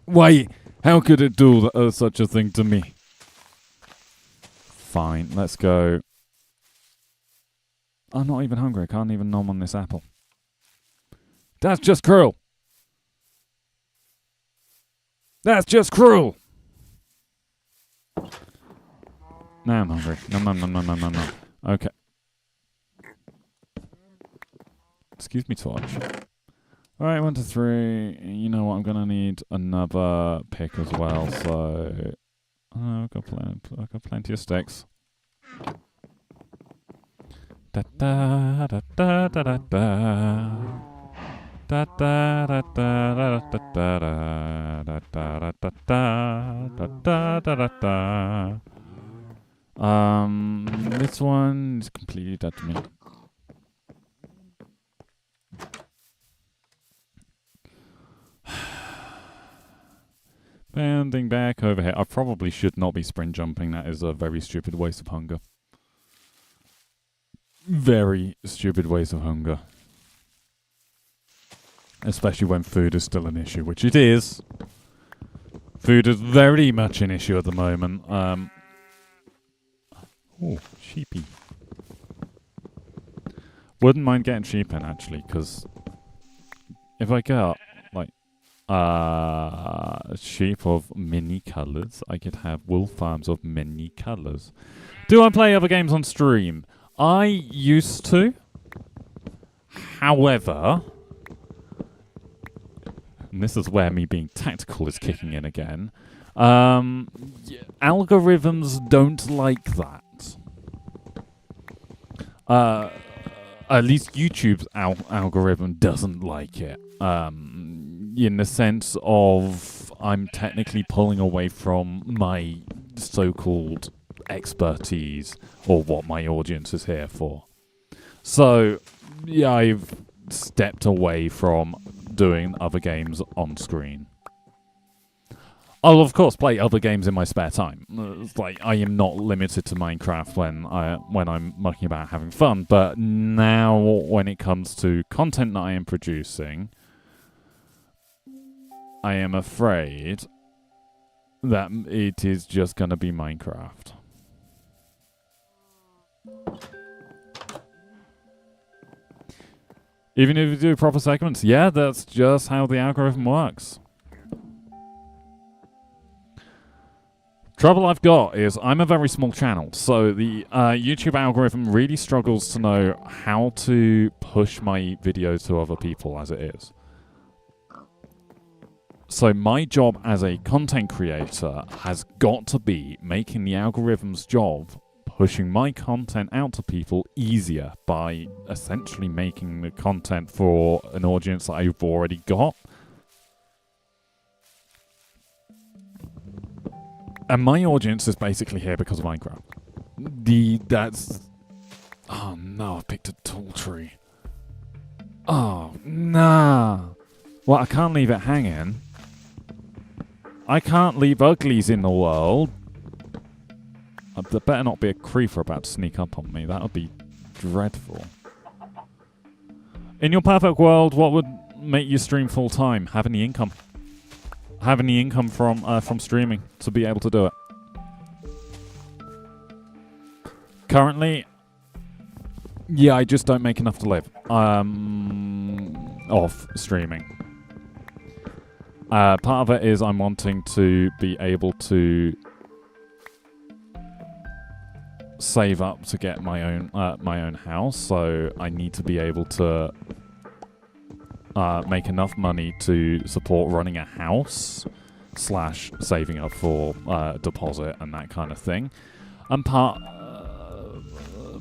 Why? How could it do such a thing to me? Fine, let's go. I'm not even hungry. I can't even nom on this apple. That's just cruel. That's just cruel. Now I'm hungry. No. Okay. Excuse me, Torch. Alright, 1 to 3. You know what? I'm going to need another pick as well, so... I've got plenty of sticks. Da da da da da da da. Da da da da da da da da da da da da. This one is completely dead to me. Bounding back over here. I probably should not be sprint jumping. That is a very stupid waste of hunger. Very stupid waste of hunger. Especially when food is still an issue, which it is. Food is very much an issue at the moment. Oh, sheepy. wouldn't mind getting sheep in, actually, because if I got, like, sheep of many colours, I could have wool farms of many colours. Do I play other games on stream? I used to. However, and this is where me being tactical is kicking in again, algorithms don't like that. At least YouTube's algorithm doesn't like it. In the sense of I'm technically pulling away from my so-called expertise or what my audience is here for. So, yeah, I've stepped away from doing other games on screen. I'll of course play other games in my spare time. It's like I am not limited to Minecraft when I'm mucking about having fun, but now when it comes to content that I am producing, I am afraid that it is just going to be Minecraft. Even if you do proper segments, yeah, that's just how the algorithm works. Trouble I've got is I'm a very small channel, so the YouTube algorithm really struggles to know how to push my videos to other people as it is. So my job as a content creator has got to be making the algorithm's job pushing my content out to people easier by essentially making the content for an audience that I've already got. And my audience is basically here because of Minecraft. Oh no, I picked a tall tree. Oh, nah. Well, I can't leave it hanging. I can't leave uglies in the world. There better not be a creeper about to sneak up on me. That would be dreadful. In your perfect world, what would make you stream full time? Have any income. Have any income from streaming to be able to do it. Currently, yeah, I just don't make enough to live off streaming. Part of it is I'm wanting to be able to save up to get my own house, so I need to be able to make enough money to support running a house / saving up for deposit and that kind of thing. And part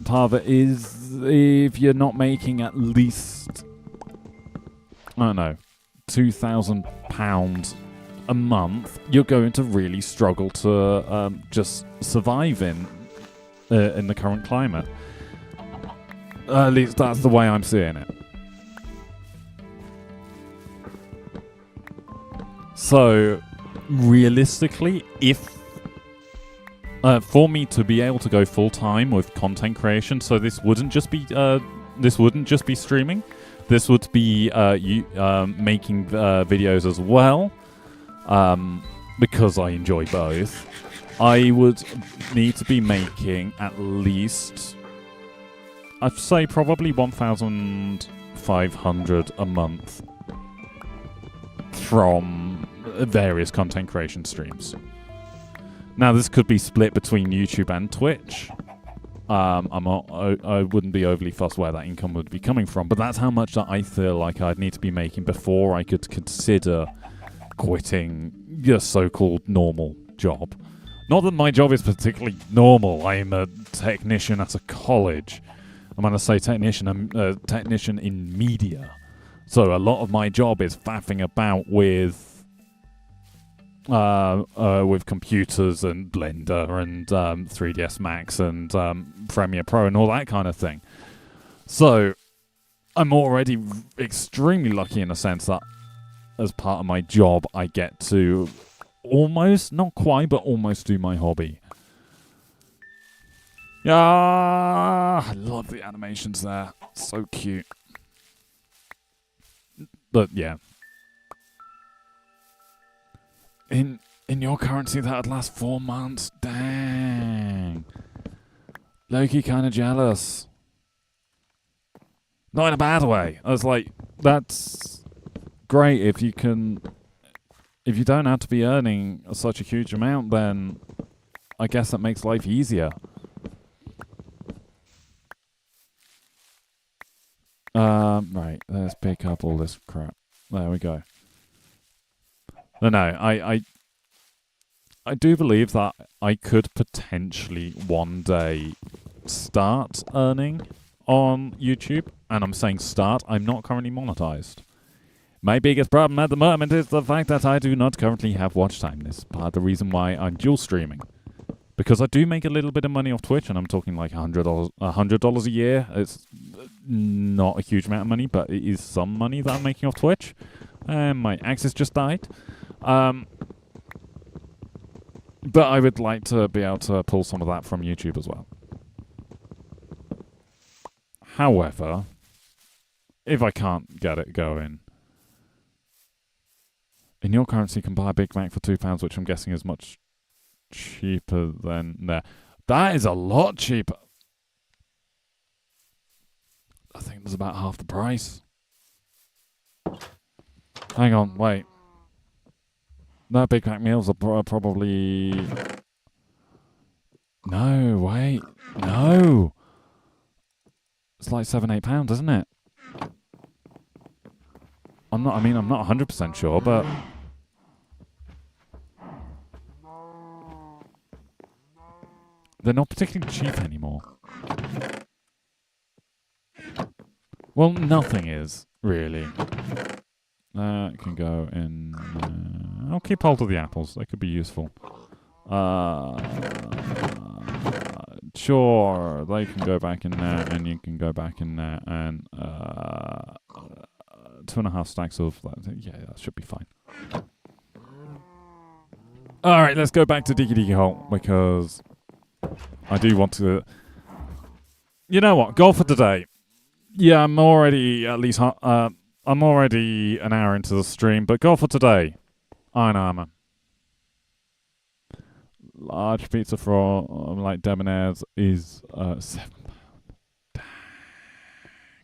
of it is if you're not making at least, I don't know, £2,000 a month, you're going to really struggle to just survive in the current climate. At least that's the way I'm seeing it. So, realistically, if for me to be able to go full time with content creation, so this wouldn't just be streaming. This would be making videos as well, because I enjoy both. I would need to be making at least, I'd say probably 1,500 a month from various content creation streams. Now, this could be split between YouTube and Twitch. I wouldn't be overly fussed where that income would be coming from, but that's how much that I feel like I'd need to be making before I could consider quitting your so-called normal job. Not that my job is particularly normal. I'm a technician at a college. I'm going to say technician. I'm a technician in media. So a lot of my job is faffing about with computers and Blender and 3ds Max and Premiere Pro and all that kind of thing. So I'm already extremely lucky in a sense that as part of my job I get to almost, not quite, but almost do my hobby. Yeah, I love the animations there. So cute. But yeah. In your currency, that would last 4 months. Dang. Loki kind of jealous. Not in a bad way. I was like, that's great if you can. If you don't have to be earning such a huge amount, then I guess that makes life easier. Right, let's pick up all this crap. There we go. No, I do believe that I could potentially one day start earning on YouTube. And I'm saying start, I'm not currently monetized. My biggest problem at the moment is the fact that I do not currently have watch time. This is part of the reason why I'm dual streaming. Because I do make a little bit of money off Twitch, and I'm talking like $100 a year. It's not a huge amount of money, but it is some money that I'm making off Twitch. And my Axis just died. But I would like to be able to pull some of that from YouTube as well. However, if I can't get it going, in your currency you can buy a Big Mac for £2, which I'm guessing is much cheaper than there. That is a lot cheaper. I think there's about half the price. Hang on, wait. No, Big Mac meals are probably... No, wait. No. It's like £7-8, isn't it? I'm not 100% sure, but... They're not particularly cheap anymore. Well, nothing is, really. It can go in... I'll keep hold of the apples. They could be useful. Sure, they can go back in there, and you can go back in there, and 2.5 stacks of that. Yeah, that should be fine. Alright, let's go back to Diggy Diggy Hole, because I do want to... You know what? Goal for today. Yeah, I'm already at least... I'm already an hour into the stream, but goal for today. Iron Armor. Large pizza for like Debonair's is £7. Dang,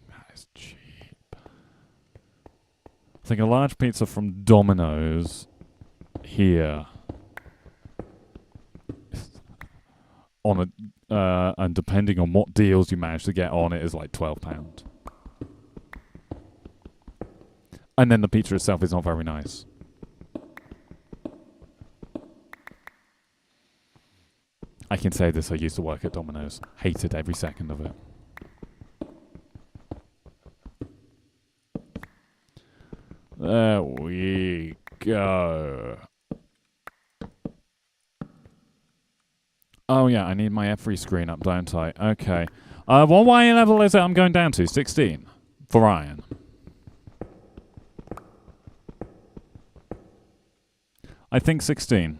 that is cheap. I think a large pizza from Domino's here on a and depending on what deals you manage to get on it is like £12. And then the pizza itself is not very nice. I can say this, I used to work at Domino's. Hated every second of it. There we go. Oh yeah, I need my F3 screen up, don't I? Okay. What Y level is it I'm going down to? 16 for iron. I think 16.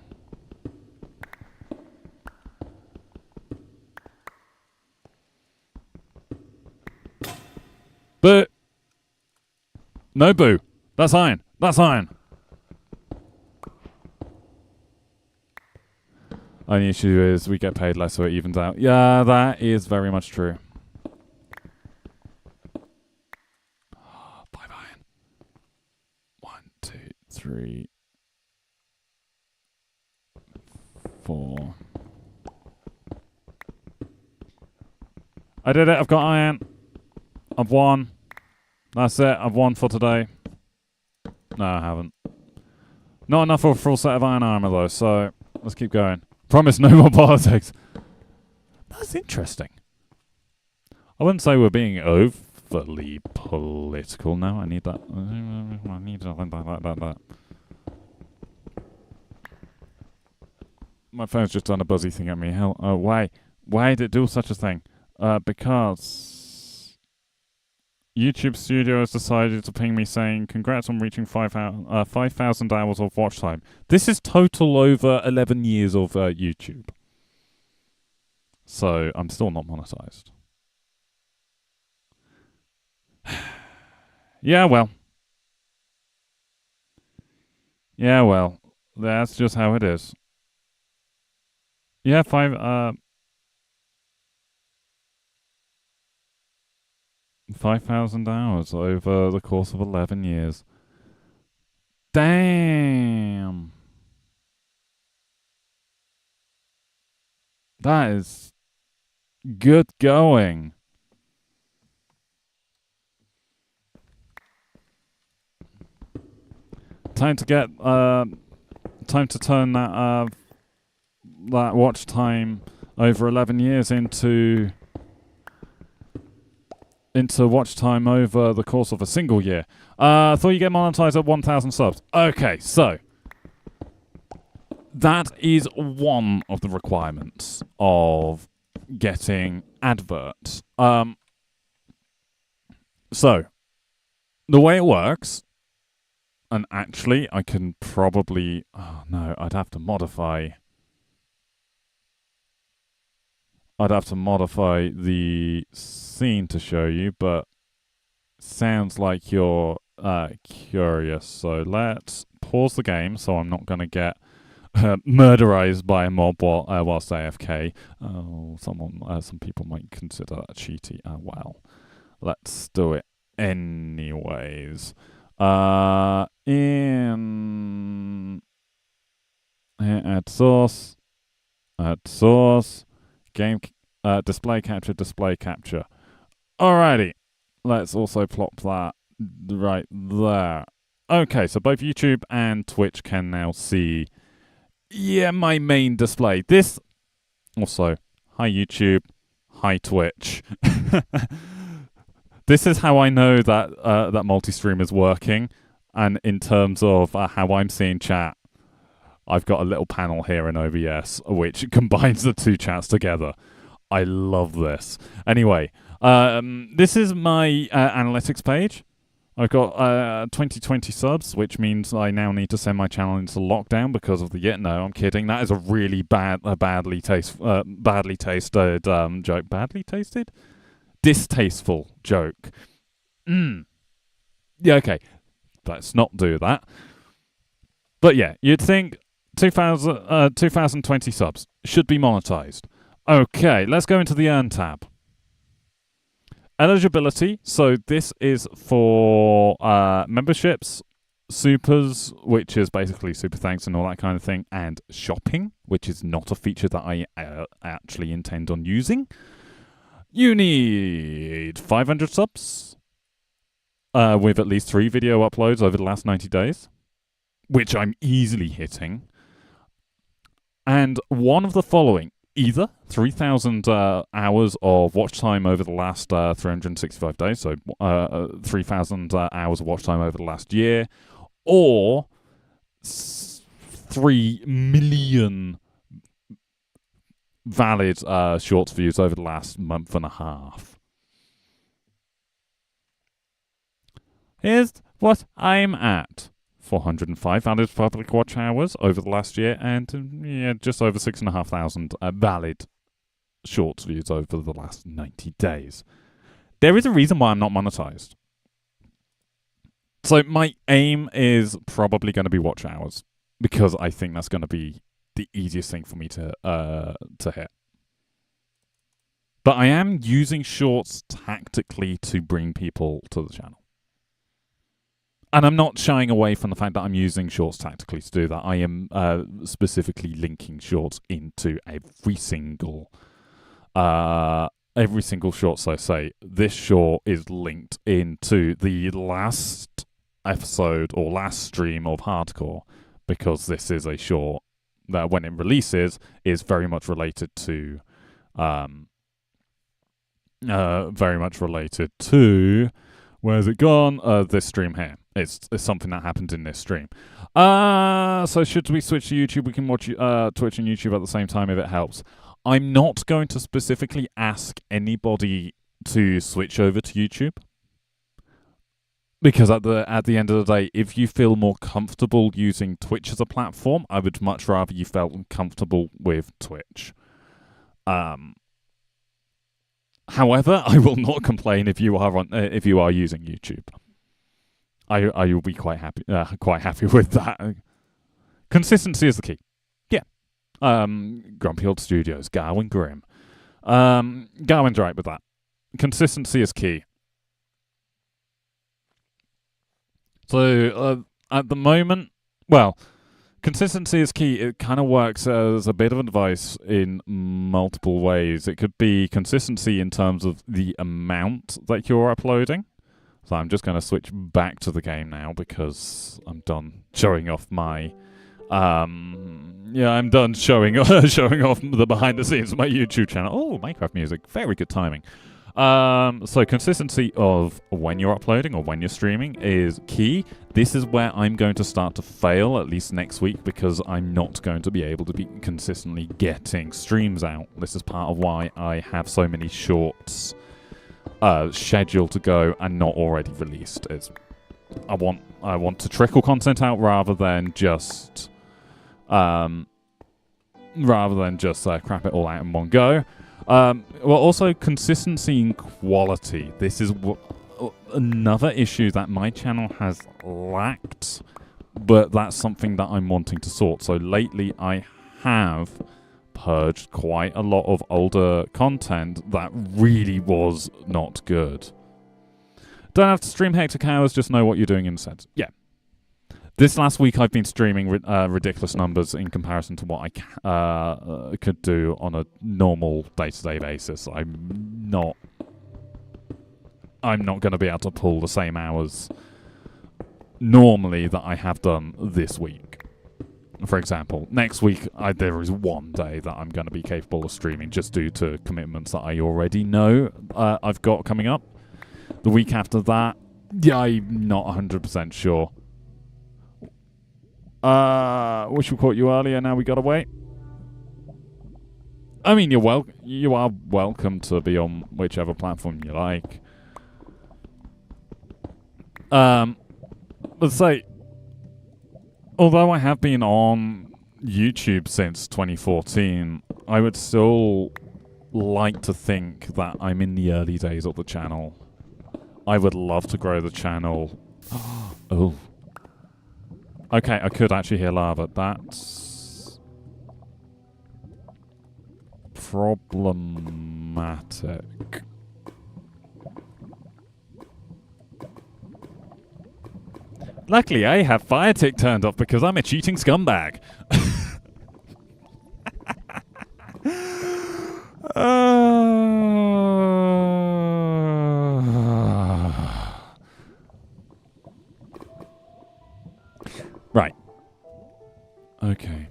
Boo! No boo. That's iron. That's iron. Only issue is we get paid less, so it evens out. Yeah, that is very much true. 5 iron. 1, 2, 3, 4. I did it. I've got iron. I've won. That's it. I've won for today. No, I haven't. Not enough for a full set of iron armor, though, so let's keep going. Promise no more politics. That's interesting. I wouldn't say we're being overly political. No, I need that. I need that. My phone's just done a buzzy thing at me. Hell, why? Why did it do such a thing? Because YouTube Studio has decided to ping me saying, congrats on reaching 5,000 hours of watch time. This is total over 11 years of YouTube. So, I'm still not monetized. Yeah, well. Yeah, well. That's just how it is. Yeah, 5... 5,000 hours over the course of 11 years. Damn. That is good going. Time to get time to turn that watch time over 11 years into watch time over the course of a single year. I thought you get monetized at 1,000 subs. Okay, so that is one of the requirements of getting adverts. So the way it works, and actually I can probably, oh no, I'd have to modify the scene to show you, but sounds like you're curious. So let's pause the game so I'm not going to get murderized by a mob whilst AFK. Oh, some people might consider that cheaty. Well, let's do it anyways. In here, add source, game, display capture. Alrighty, let's also plop that right there. Okay, so both YouTube and Twitch can now see, my main display. This also, hi YouTube, hi Twitch. This is how I know that that multi-stream is working, and in terms of how I'm seeing chat, I've got a little panel here in OBS which combines the two chats together. I love this. Anyway, this is my analytics page. I've got 2020 subs, which means I now need to send my channel into lockdown because of the no, I'm kidding. That is a really badly tasted joke. Badly tasted? Distasteful joke. Yeah, okay. Let's not do that. But yeah, you'd think 2020 subs should be monetized. Okay, let's go into the Earn tab. Eligibility. So this is for memberships, supers, which is basically super thanks and all that kind of thing, and shopping, which is not a feature that I actually intend on using. You need 500 subs with at least 3 video uploads over the last 90 days, which I'm easily hitting. And one of the following, either 3,000 hours of watch time over the last 365 days, so 3,000 hours of watch time over the last year, or 3 million valid shorts views over the last month and a half. Here's what I'm at. 405 valid public watch hours over the last year, and just over 6,500 valid shorts views over the last 90 days. There is a reason why I'm not monetized. So my aim is probably going to be watch hours, because I think that's going to be the easiest thing for me to hit. But I am using shorts tactically to bring people to the channel. And I'm not shying away from the fact that I'm using shorts tactically to do that. I am specifically linking shorts into every single short. So say this short is linked into the last episode or last stream of Hardcore, because this is a short that when it releases is very much related to where's it gone? This stream here. It's something that happened in this stream. So should we switch to YouTube? We can watch Twitch and YouTube at the same time if it helps. I'm not going to specifically ask anybody to switch over to YouTube, because at the end of the day, if you feel more comfortable using Twitch as a platform, I would much rather you felt comfortable with Twitch. However, I will not complain if you are using YouTube. I will be quite happy with that. Consistency is the key. Yeah. Grumpy Old Studios, Garwin Grimm. Garwin's right with that. Consistency is key. So at the moment, well, consistency is key. It kind of works as a bit of advice in multiple ways. It could be consistency in terms of the amount that you're uploading. So I'm just going to switch back to the game now because I'm done showing off my... I'm done showing showing off the behind the scenes of my YouTube channel. Oh, Minecraft music. Very good timing. So consistency of when you're uploading or when you're streaming is key. This is where I'm going to start to fail, at least next week, because I'm not going to be able to be consistently getting streams out. This is part of why I have so many shorts scheduled to go and not already released. I want to trickle content out rather than just crap it all out in one go. Also consistency and quality. This is another issue that my channel has lacked, but that's something that I'm wanting to sort. So lately I have purged quite a lot of older content that really was not good. Don't have to stream hectic hours, just know what you're doing instead. Yeah. This last week I've been streaming ridiculous numbers in comparison to what I could do on a normal day-to-day basis. I'm not going to be able to pull the same hours normally that I have done this week. For example, next week there is one day that I'm going to be capable of streaming just due to commitments that I already know I've got coming up. The week after that, yeah, I'm not 100% sure. Wish we caught you earlier, now we gotta wait. I mean, you are welcome to be on whichever platform you like. Let's say, although I have been on YouTube since 2014, I would still like to think that I'm in the early days of the channel. I would love to grow the channel. Oh. Okay, I could actually hear lava. That's problematic. Luckily, I have fire tick turned off because I'm a cheating scumbag. Right. Okay.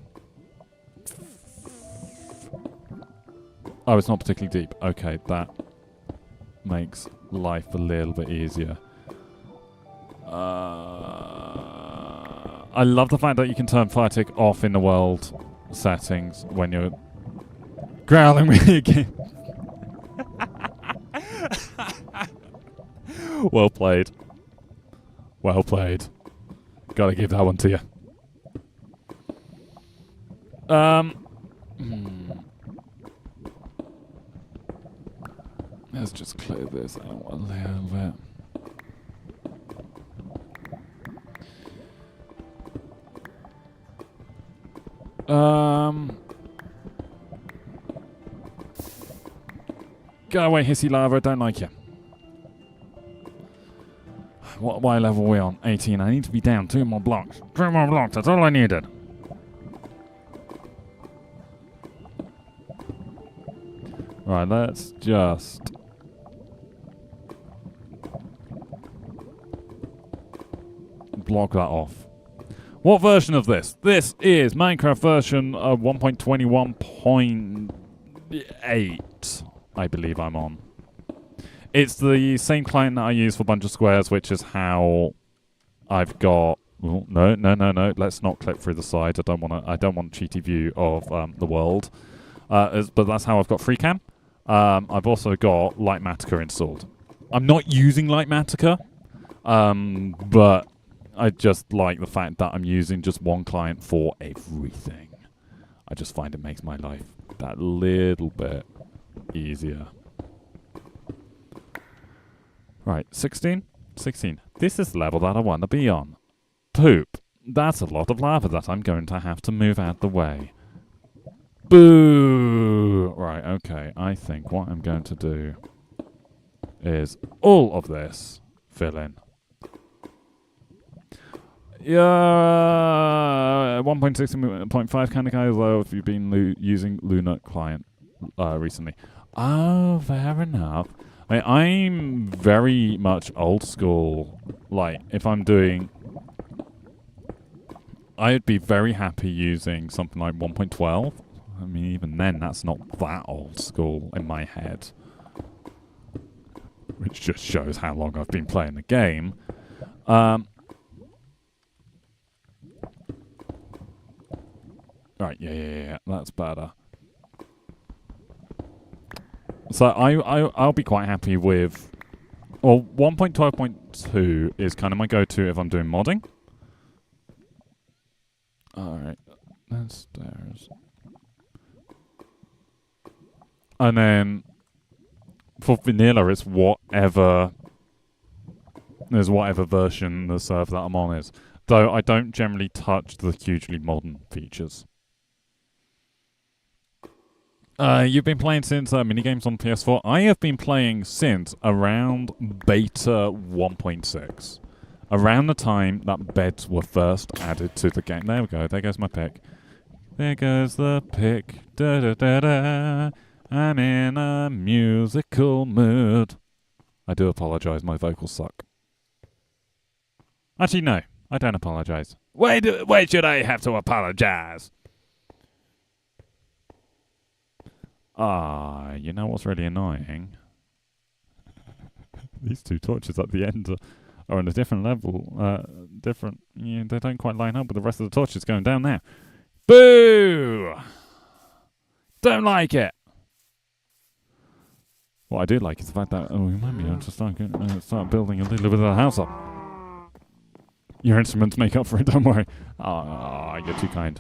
Oh, it's not particularly deep. Okay, that makes life a little bit easier. I love the fact that you can turn fire tick off in the world settings when you're growling me again. Well played. Well played. Gotta give that one to you. Let's just clear this out a little bit. Go away, hissy lava, I don't like you. What Y level are we on? 18. I need to be down 2 more blocks. 2 more blocks, that's all I needed. Right, let's just... block that off. What version of this? This is Minecraft version 1.21.8, I believe I'm on. It's the same client that I use for Bunch of Squares, which is how I've got... Oh, no. Let's not clip through the side. I don't want cheaty view of the world. But that's how I've got FreeCam. I've also got Lightmatica installed. I'm not using Lightmatica, but I just like the fact that I'm using just one client for everything. I just find it makes my life that little bit easier. Right, 16? 16. This is the level that I want to be on. Poop. That's a lot of lava that I'm going to have to move out the way. Boo! Right, okay. I think what I'm going to do is all of this fill in. Yeah, 1.6.5 kind of guy, although if you've been using Luna client recently. Oh, fair enough. I'm very much old school. Like, if I'm doing... I'd be very happy using something like 1.12. I mean, even then, that's not that old school in my head. Which just shows how long I've been playing the game. Right, yeah, that's better. So I'll be quite happy with... Well, 1.12.2 is kind of my go-to if I'm doing modding. Alright, there's stairs. And then for vanilla, it's whatever... There's whatever version the server that I'm on is. Though I don't generally touch the hugely modern features. You've been playing since minigames on PS4. I have been playing since around beta 1.6. Around the time that beds were first added to the game. There we go. There goes my pick. There goes the pick. Da da da da. I'm in a musical mood. I do apologise. My vocals suck. Actually, no. I don't apologise. Why should I have to apologise? You know what's really annoying? These two torches at the end are on a different level. They don't quite line up with the rest of the torches going down there. Boo! Don't like it. What I do like is the fact that, maybe I'll just start building a little bit of the house up. Your instruments make up for it, don't worry. You're too kind.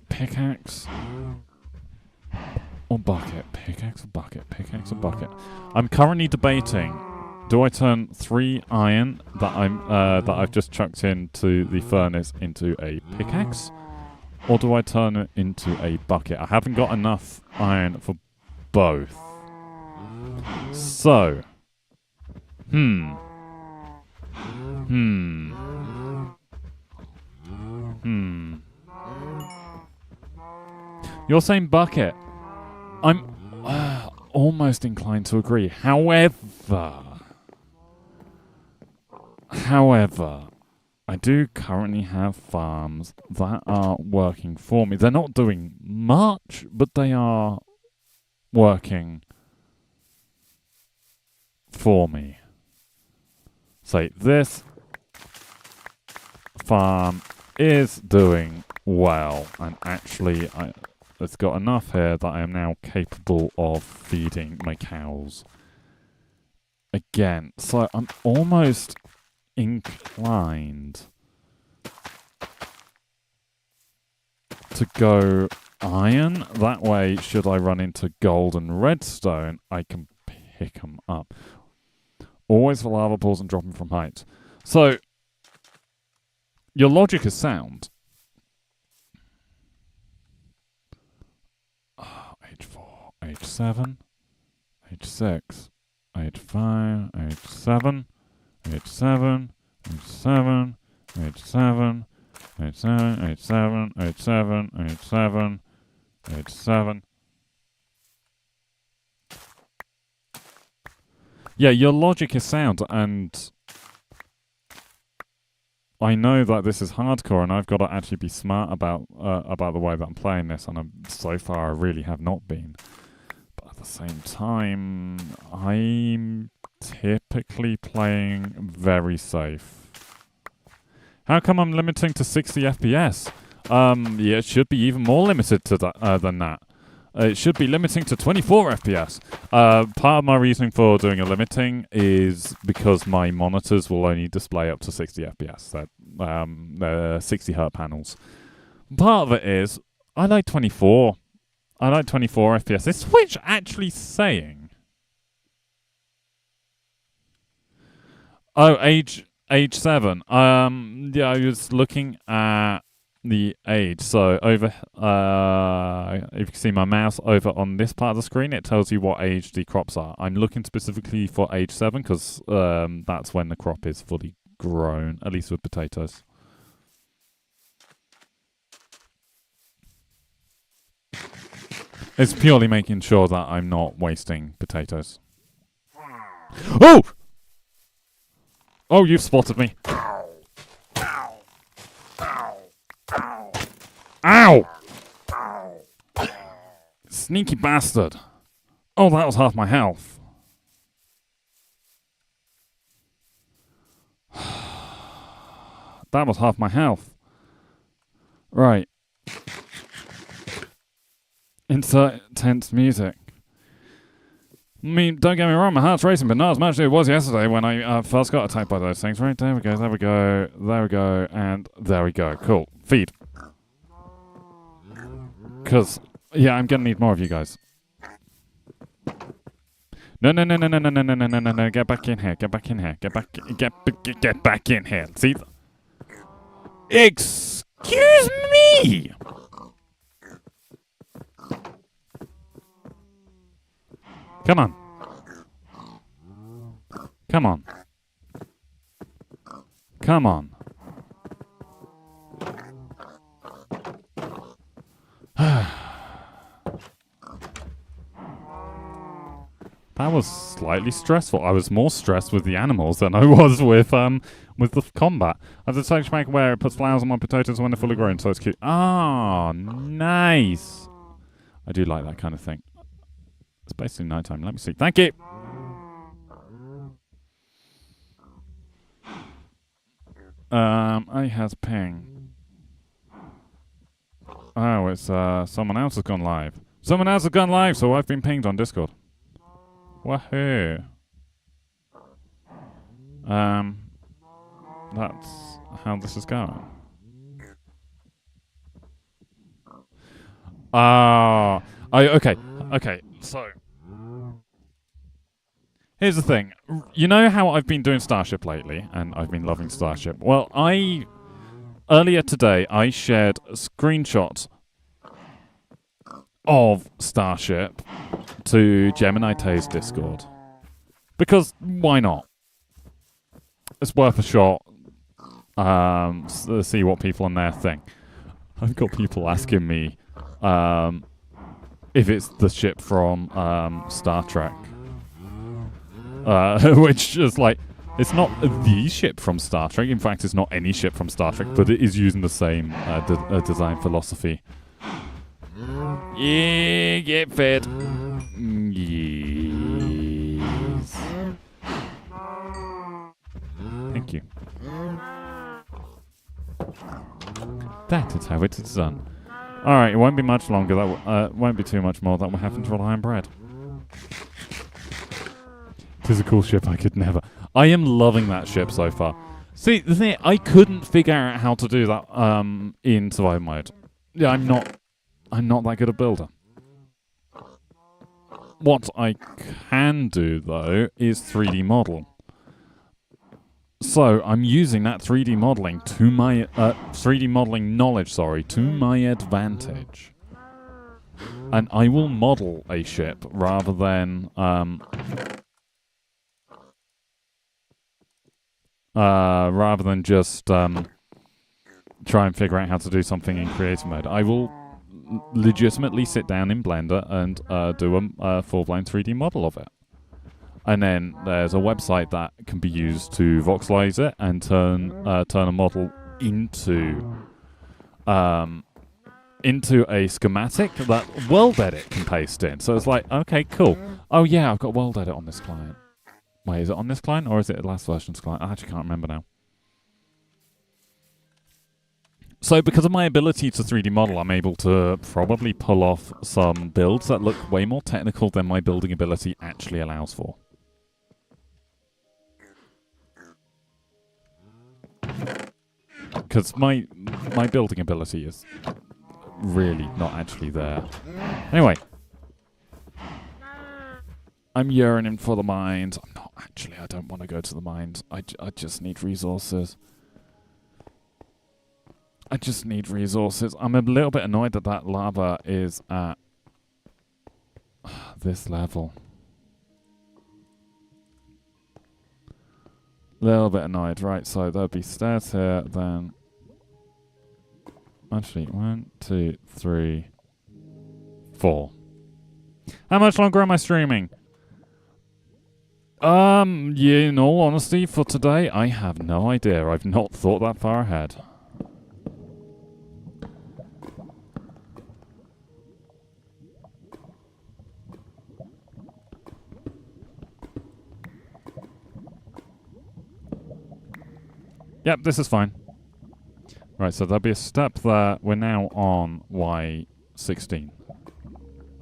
Pickaxe or bucket? Pickaxe or bucket? Pickaxe or bucket? I'm currently debating: do I turn 3 iron that I've just chucked into the furnace into a pickaxe, or do I turn it into a bucket? I haven't got enough iron for both. So, You're saying bucket. I'm almost inclined to agree. However, I do currently have farms that are working for me. They're not doing much, but they are working for me. So this farm is doing well, and actually it's got enough here that I am now capable of feeding my cows again. So I'm almost inclined to go iron. That way, should I run into gold and redstone, I can pick them up. Always for lava pools and dropping from heights. So, your logic is sound. H4, H7, H6, H5, H7, H7, H7, H7, H7, H7, H7, H7, H7. Yeah, your logic is sound, and I know that this is hardcore, and I've got to actually be smart about the way that I'm playing this, and so far I really have not been. But at the same time, I'm typically playing very safe. How come I'm limiting to 60 FPS? Yeah, it should be even more limited to that than that. It should be limiting to 24 FPS. Part of my reasoning for doing a limiting is because my monitors will only display up to 60 FPS. They're 60 Hz panels. Part of it is, I like 24. I like 24 FPS. Is Switch actually saying? Oh, age 7. Yeah, I was looking at the age. So over, if you can see my mouse over on this part of the screen, it tells you what age the crops are. I'm looking specifically for age 7 because that's when the crop is fully grown, at least with potatoes. It's purely making sure that I'm not wasting potatoes. Oh! Oh, you've spotted me. Ow! Sneaky bastard. Oh, that was half my health. That was half my health. Right. Insert tense music. I mean, don't get me wrong, my heart's racing, but not as much as it was yesterday when I first got attacked by those things. Right, there we go, there we go, there we go, and there we go. Cool. Feed. Because, yeah, I'm going to need more of you guys. No, no, no, no, no, no, no, no, no, no, no, no, get back in here, get back in here, get back in here. See? Excuse me! Come on. Come on. Come on. That was slightly stressful. I was more stressed with the animals than I was with the combat. I've decided to make where it puts flowers on my potatoes when they're fully grown, so it's cute. Ah, nice. I do like that kind of thing. It's basically nighttime. Let me see. Thank you. I has ping. Oh, it's someone else has gone live. Someone else has gone live, so I've been pinged on Discord. Wahoo. That's how this is going. Okay, so here's the thing. You know how I've been doing Starship lately, and I've been loving Starship? Well, earlier today, I shared screenshots of Starship to Gemini Tay's Discord. Because why not? It's worth a shot. See what people on there think. I've got people asking me if it's the ship from Star Trek. Which is like, it's not the ship from Star Trek. In fact, it's not any ship from Star Trek, but it is using the same design philosophy. Yeah, get fed. Yes. Thank you. That is how it is done. Alright, it won't be much longer. That won't be too much more. That will happen to rely on bread. It is a cool ship. I could never. I am loving that ship so far. See, the thing, I couldn't figure out how to do that in survival mode. Yeah, I'm not that good a builder. What I can do, though, is 3D model. So, I'm using that 3D modeling to my... 3D modeling knowledge, to my advantage. And I will model a ship rather than... rather than just try and figure out how to do something in creative mode. I will legitimately sit down in Blender and do a full-blown 3D model of it. And then there's a website that can be used to voxelize it and turn a model into a schematic that World Edit can paste in. So it's like, okay, cool. Oh yeah, I've got World Edit on this client. Wait, is it on this client or is it the last version's client? I actually can't remember now. So because of my ability to 3D model, I'm able to probably pull off some builds that look way more technical than my building ability actually allows for. Because my building ability is really not actually there. Anyway. I'm yearning for the mines. I'm not actually. I don't want to go to the mines. I just need resources. I just need resources. I'm a little bit annoyed that that lava is at this level. Little bit annoyed. Right, so there'll be stairs here, then... Actually, 1, 2, 3, 4. How much longer am I streaming? Yeah, in all honesty, for today, I have no idea. I've not thought that far ahead. Yep, this is fine. Right, so there'll be a step there. We're now on Y16.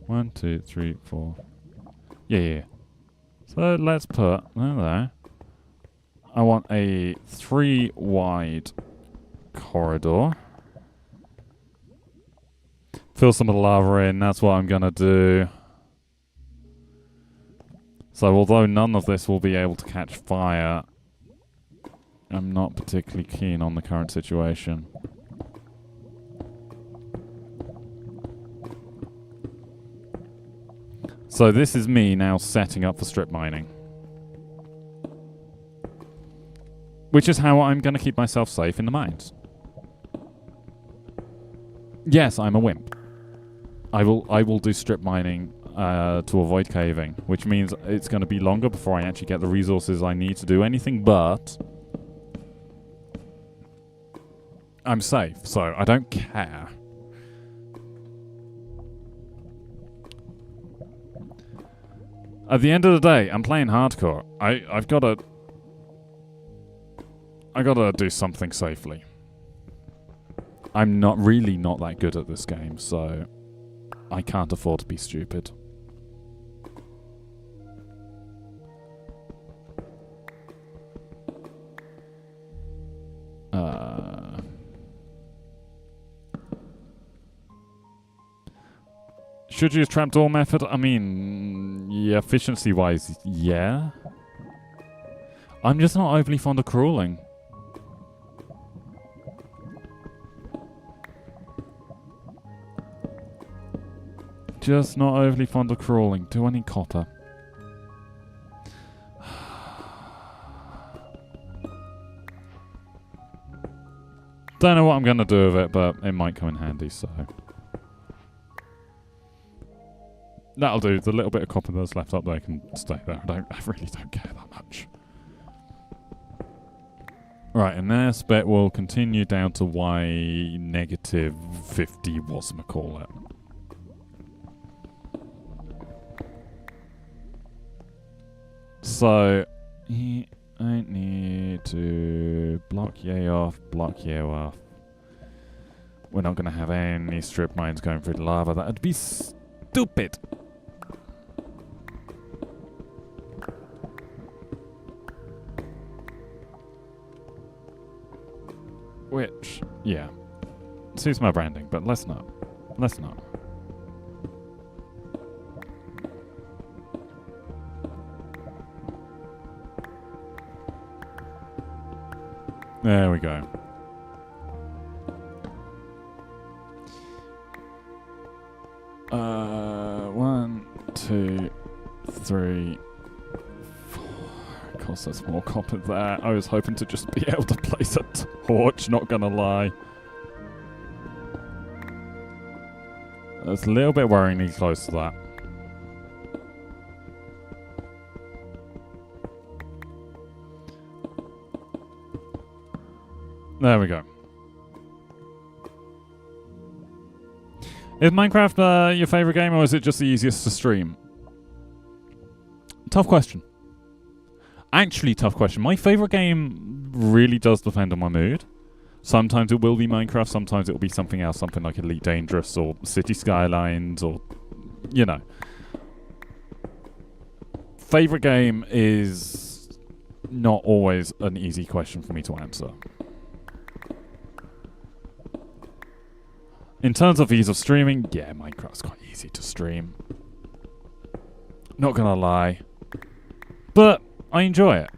1, 2, 3, 4. Yeah. So let's put there. I want a 3 wide corridor. Fill some of the lava in. That's what I'm going to do. So although none of this will be able to catch fire, I'm not particularly keen on the current situation. So this is me now setting up for strip mining. Which is how I'm going to keep myself safe in the mines. Yes, I'm a wimp. I will do strip mining to avoid caving, which means it's going to be longer before I actually get the resources I need to do anything, but I'm safe, so I don't care. At the end of the day, I'm playing hardcore. I gotta do something safely. I'm not that good at this game, so I can't afford to be stupid. Should use trapdoor method? I mean, yeah, efficiency-wise, yeah. I'm just not overly fond of crawling. Just not overly fond of crawling. Do I need copper? Don't know what I'm going to do with it, but it might come in handy, so... That'll do. The little bit of copper that's left up there can stay there. I really don't care that much. Right, and this bit will continue down to Y negative 50, whatchamacallit. So, I need to block you off, block you off. We're not going to have any strip mines going through the lava. That would be stupid. Which, yeah, suits my branding, but let's not. Let's not. There we go. One, two, three, four. Of course, there's more copper there. I was hoping to just be able to place a torch, not gonna lie. That's a little bit worryingly close to that. There we go. Is Minecraft your favorite game, or is it just the easiest to stream? Tough question. Actually, tough question. My favorite game really does depend on my mood. Sometimes it will be Minecraft, sometimes it will be something else, something like Elite Dangerous or City Skylines or, you know. Favorite game is not always an easy question for me to answer. In terms of ease of streaming, yeah, Minecraft's quite easy to stream. Not gonna lie. But I enjoy it.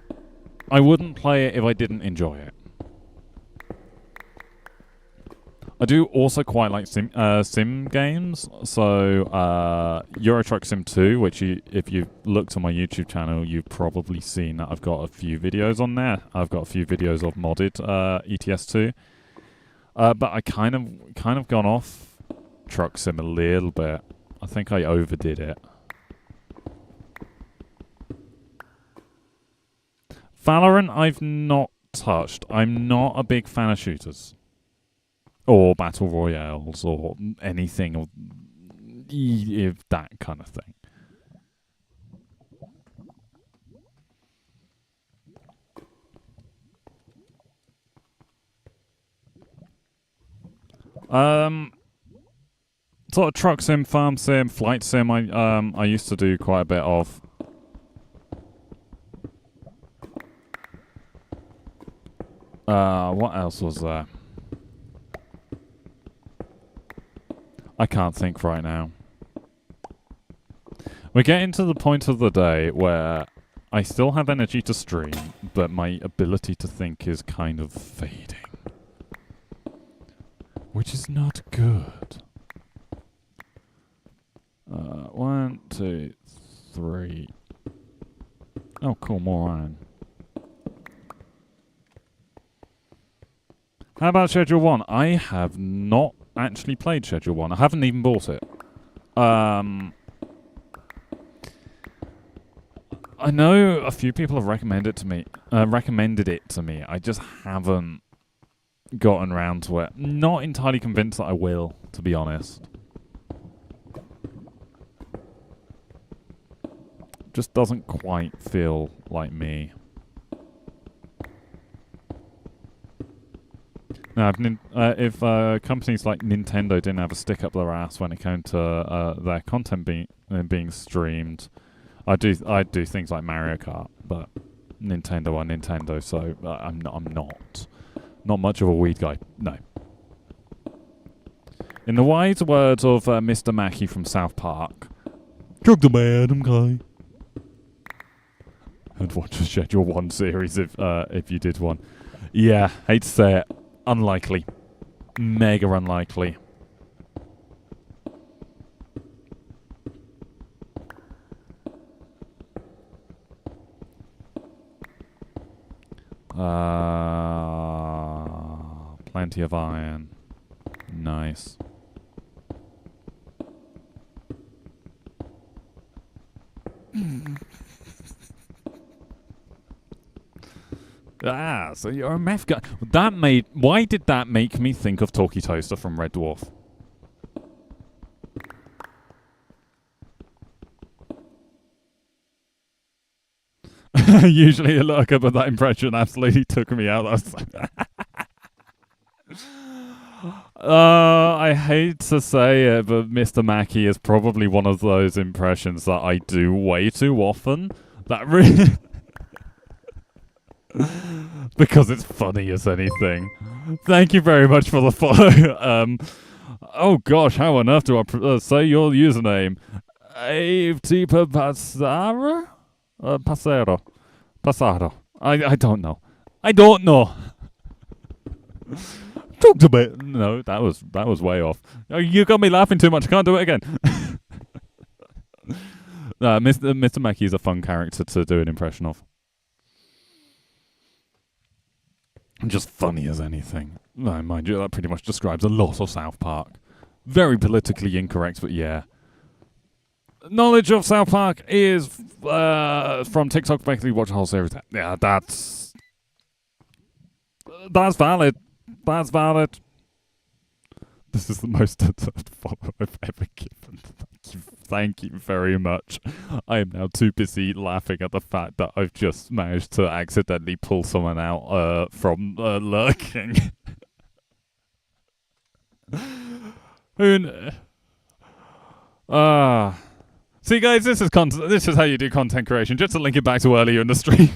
I wouldn't play it if I didn't enjoy it. I do also quite like sim games. So Euro Truck Sim 2, which if you've looked on my YouTube channel, you've probably seen that I've got a few videos on there. I've got a few videos of modded ETS2. But I kind of gone off Truck Sim a little bit. I think I overdid it. Valorant I've not touched. I'm not a big fan of shooters. Or battle royales, or anything of that kind of thing. Sort of truck sim, farm sim, flight sim. I used to do quite a bit of. What else was there? I can't think right now. We're getting to the point of the day where I still have energy to stream, but my ability to think is kind of fading. Which is not good. 1, 2, 3. Oh, cool, more iron. How about Schedule 1? I have not actually played Schedule 1. I haven't even bought it. I know a few people have recommended it to me. I just haven't gotten around to it. Not entirely convinced that I will, to be honest. Just doesn't quite feel like me. Now, if companies like Nintendo didn't have a stick up their ass when it came to their content being streamed, I'd do things like Mario Kart. But Nintendo are Nintendo, so I'm not much of a weed guy. No. In the wise words of Mr. Mackey from South Park, "Drug the man, I'm guy." And watch the Schedule 1 series if you did one. Yeah, hate to say it. Unlikely. Mega unlikely. Plenty of iron. Nice. So you're a meth guy. Why did that make me think of Talkie Toaster from Red Dwarf? Usually a lurker, but that impression absolutely took me out. I hate to say it, but Mr. Mackey is probably one of those impressions that I do way too often. That really... because it's funny as anything. Thank you very much for the follow. Oh gosh, how on earth do I say your username? Avetipa Passaro? Passaro. I don't know. I don't know. Talked a bit. No, that was way off. Oh, you got me laughing too much. I can't do it again. Mr. Mackey is a fun character to do an impression of. Just funny as anything. Mind you, that pretty much describes a lot of South Park. Very politically incorrect, but yeah. Knowledge of South Park is from TikTok. Basically, watch a whole series. Yeah, that's valid. That's valid. This is the most deserved follow I've ever given. Thank you very much. I am now too busy laughing at the fact that I've just managed to accidentally pull someone out from lurking. See, guys, this is how you do content creation. Just to link it back to earlier in the stream.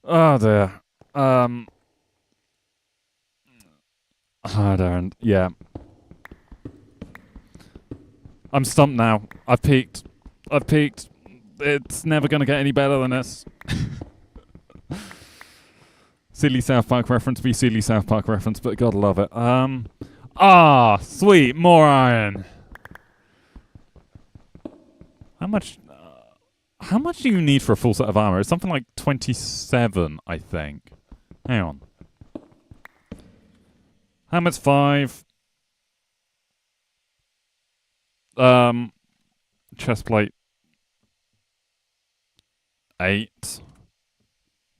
Oh dear. I don't. Yeah. I'm stumped now. I've peaked. It's never going to get any better than this. Silly South Park reference, be silly South Park reference, but gotta love it. Sweet, more iron. How much do you need for a full set of armor? It's something like 27, I think. Hang on. Helmet's 5. Chestplate 8.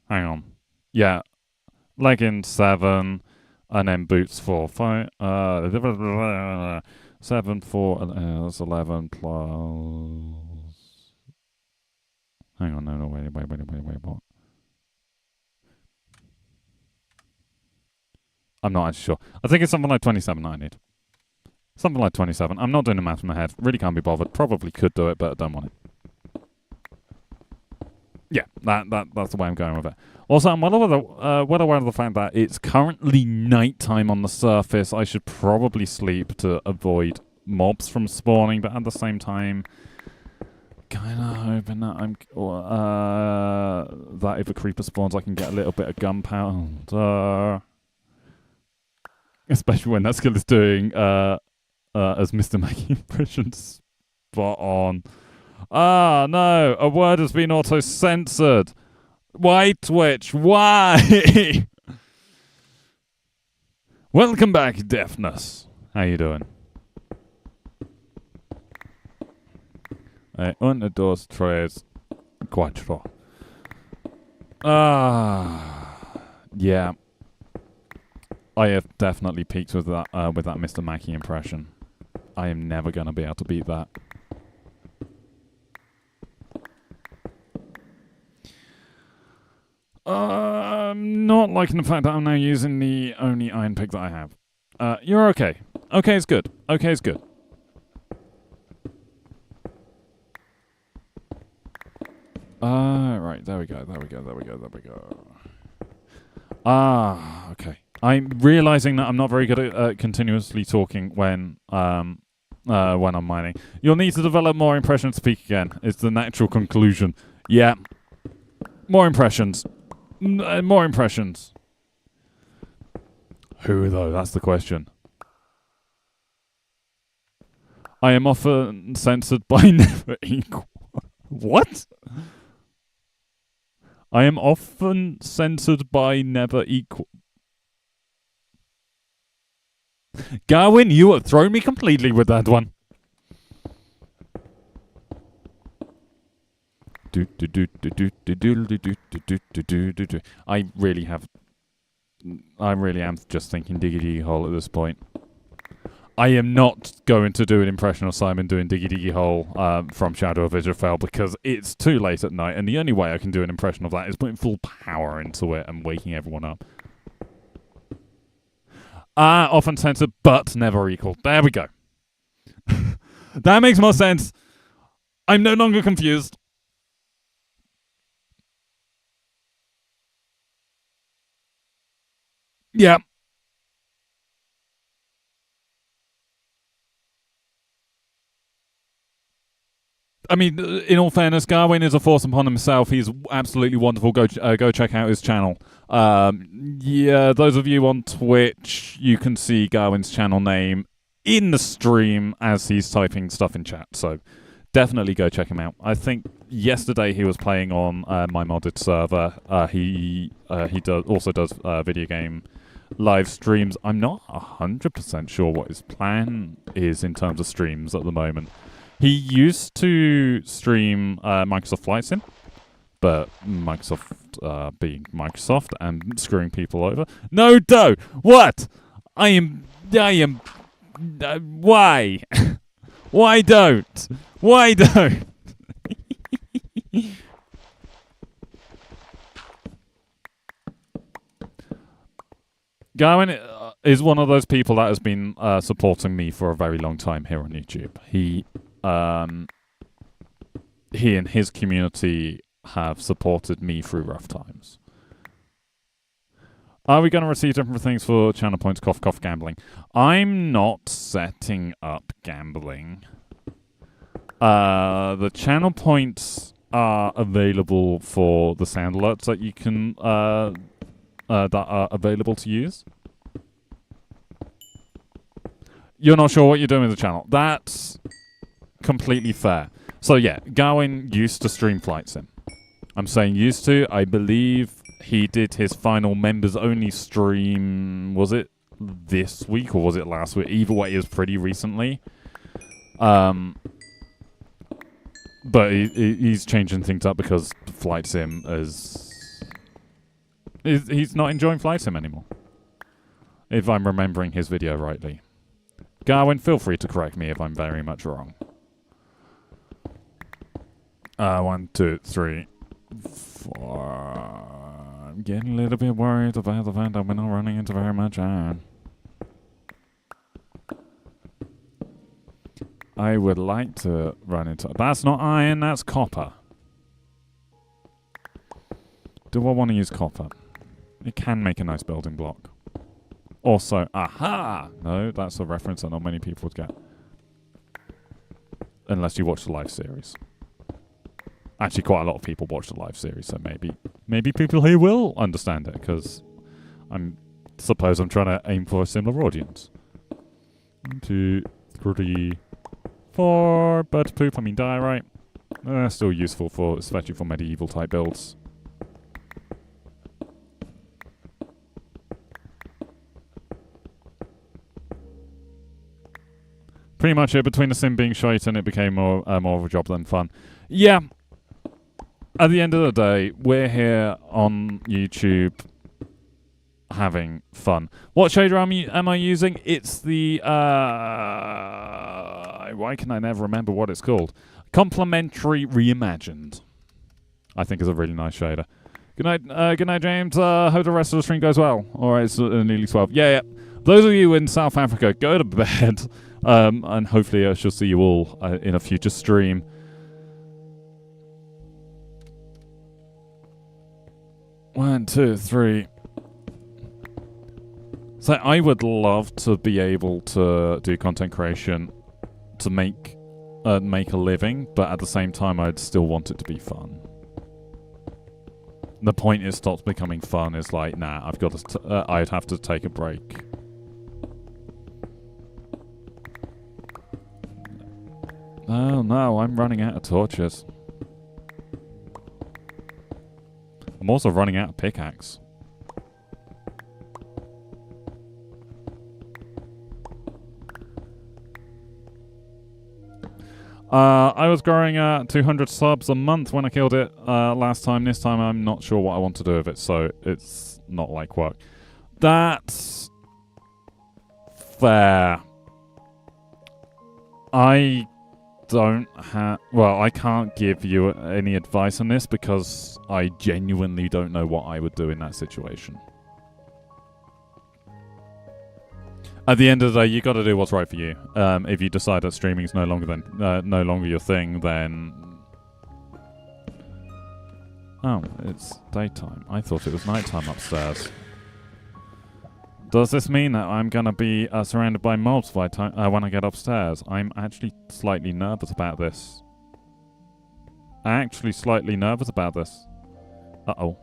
Hang on. Yeah. Leggings 7. And then boots 4. 5. 7, 4. That's 11 plus. Hang on. No. Wait. What? I'm not actually sure. I think it's something like 27 I need. Something like 27. I'm not doing the math in my head. Really can't be bothered. Probably could do it, but I don't want it. Yeah, that's the way I'm going with it. Also, I'm well aware of the fact that it's currently nighttime on the surface. I should probably sleep to avoid mobs from spawning, but at the same time, kind of hoping that that if a creeper spawns, I can get a little bit of gunpowder. Especially when that skill is doing as Mr. Making Impressions spot on. No, a word has been auto-censored. Why, Twitch? Why? Welcome back, Deafness. How you doing? Uno, dos, tres, cuatro. Yeah. I have definitely peaked with that Mr. Mackey impression. I am never going to be able to beat that. I'm not liking the fact that I'm now using the only iron pick that I have. You're okay. Okay is good. Okay is good. Right. There we go. Okay. I'm realizing that I'm not very good at continuously talking when I'm mining. You'll need to develop more impressions to speak again. It's the natural conclusion. Yeah. More impressions. More impressions. Who, though? That's the question. I am often censored by never equal. What? I am often censored by never equal. Garwin, you have thrown me completely with that one. I really am just thinking Diggy Diggy Hole at this point. I am not going to do an impression of Simon doing Diggy Diggy Hole from Shadow of Israfel because it's too late at night, and the only way I can do an impression of that is putting full power into it and waking everyone up. Often censored, but never equal. There we go. That makes more sense. I'm no longer confused. Yeah. I mean, in all fairness, Garwin is a force upon himself. He's absolutely wonderful. Go check out his channel. Yeah, those of you on Twitch, you can see Garwin's channel name in the stream as he's typing stuff in chat. So definitely go check him out. I think yesterday he was playing on my modded server. He also does video game live streams. I'm not 100% sure what his plan is in terms of streams at the moment. He used to stream Microsoft Flight Sim, but Microsoft being Microsoft and screwing people over. No, do what? I am. Why? Why don't? Why don't? Garwin is one of those people that has been supporting me for a very long time here on YouTube. He and his community have supported me through rough times. Are we going to receive different things for channel points? Cough, cough, gambling. I'm not setting up gambling. The channel points are available for the sound alerts that you can that are available to use. You're not sure what you're doing with the channel. That's completely fair. So yeah, Gawain used to stream Flight Sim. I'm saying used to. I believe he did his final members-only stream, was it this week or was it last week? Either way, it was pretty recently. But he's changing things up because Flight Sim he's not enjoying Flight Sim anymore. If I'm remembering his video rightly. Gawain, feel free to correct me if I'm very much wrong. 1, 2, 3, 4. I'm getting a little bit worried about the fact that we're not running into very much iron. I would like to run into... That's not iron, that's copper. Do I want to use copper? It can make a nice building block. Also, aha! No, that's a reference that not many people would get. Unless you watch the live series. Actually, quite a lot of people watch the live series, so maybe people here will understand it, because suppose I'm trying to aim for a similar audience. 1, 2, 3, 4. Bird poop, I mean diorite. Still useful for, especially for medieval type builds. Pretty much it. Between the sim being shite and it became more of a job than fun. Yeah. At the end of the day, we're here on YouTube having fun. What shader am I using? It's the why can I never remember what it's called? Complementary Reimagined. I think is a really nice shader. Good night, James. Hope the rest of the stream goes well. All right, it's nearly 12. Yeah. Those of you in South Africa, go to bed. And hopefully I shall see you all in a future stream. One, two, three. So I would love to be able to do content creation to make a living, but at the same time I'd still want it to be fun. The point it stops becoming fun is like, nah, I've got to I'd have to take a break. Oh no, I'm running out of torches. I'm also running out of pickaxe. I was growing 200 subs a month when I killed it last time. This time I'm not sure what I want to do with it, so it's not like work. That's fair. I can't give you any advice on this because I genuinely don't know what I would do in that situation. At the end of the day, you got to do what's right for you. If you decide that streaming is no longer your thing, then oh, it's daytime. I thought it was nighttime upstairs. Does this mean that I'm gonna be surrounded by mobs when I get upstairs? I'm actually slightly nervous about this. Uh-oh.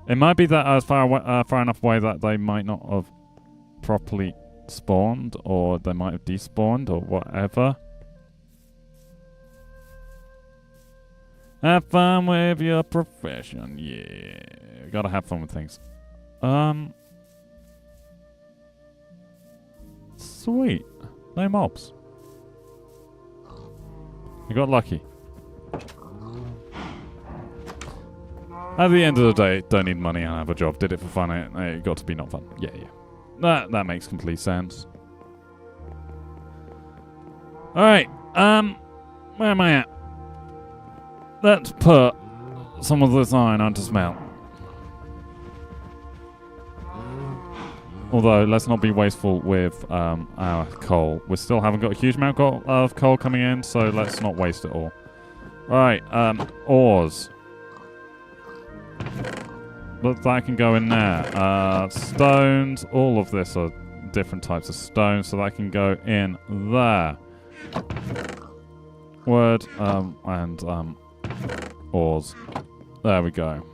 It might be that I was far enough away that they might not have properly spawned, or they might have despawned, or whatever. Have fun with your profession, yeah. Gotta have fun with things. Sweet. No mobs. I got lucky. At the end of the day, don't need money and have a job. Did it for fun. It got to be not fun. Yeah. That makes complete sense. Alright, where am I at? Let's put some of this iron onto smelt. Although, let's not be wasteful with our coal. We still haven't got a huge amount of coal coming in, so let's not waste it all. Right, ores. But that can go in there. Stones, all of this are different types of stones, so that can go in there. Wood, and ores. There we go.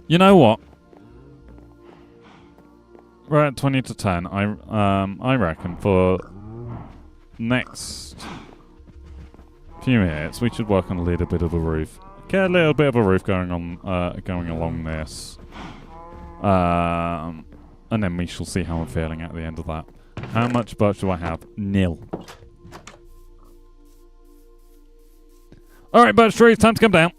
You know what? We're at 20 to 10. I reckon for next few minutes we should work on a little bit of a roof. Get a little bit of a roof going on, going along this. And then we shall see how I'm feeling at the end of that. How much birch do I have? Nil. Alright, birch trees, time to come down.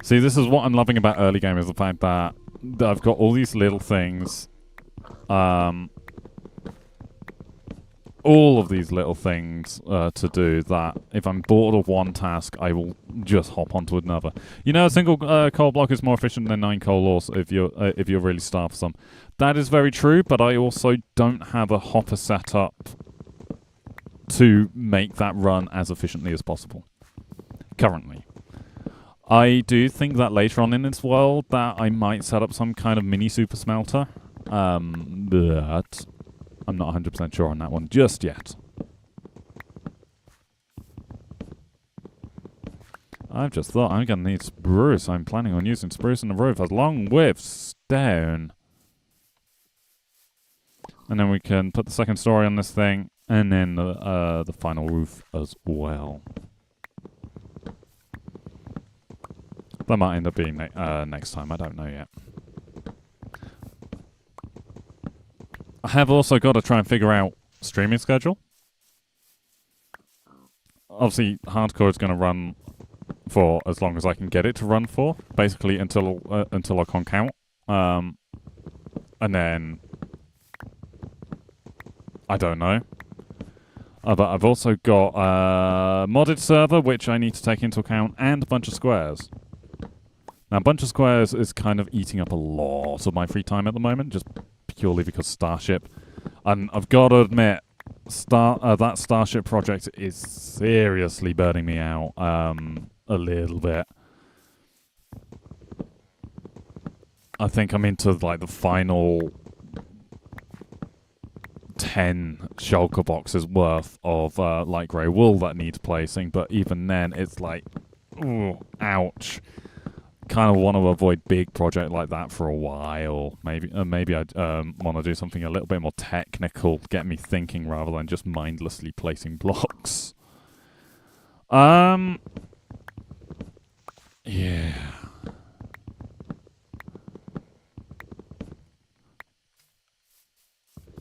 See, this is what I'm loving about early game, is the fact that I've got all these little things. All of these little things to do that if I'm bored of one task, I will just hop onto another. You know, a single coal block is more efficient than 9 coal ores if you're really starved for some. That is very true, but I also don't have a hopper set up to make that run as efficiently as possible currently. I do think that later on in this world that I might set up some kind of mini super smelter, but I'm not 100% sure on that one just yet. I've just thought I'm going to need spruce. I'm planning on using spruce in the roof along with stone. And then we can put the second story on this thing, and then the final roof as well. That might end up being next time. I don't know yet. I have also got to try and figure out streaming schedule. Obviously, hardcore is going to run for as long as I can get it to run for, basically until I can count. And then I don't know. But I've also got a modded server, which I need to take into account, and a bunch of squares. Now, a bunch of squares is kind of eating up a lot of my free time at the moment, just purely because Starship. And I've got to admit, that Starship project is seriously burning me out a little bit. I think I'm into like the final 10 shulker boxes worth of light grey wool that needs placing, but even then it's like, ooh, ouch. Kind of want to avoid big project like that for a while. Maybe I'd want to do something a little bit more technical, get me thinking rather than just mindlessly placing blocks. Yeah.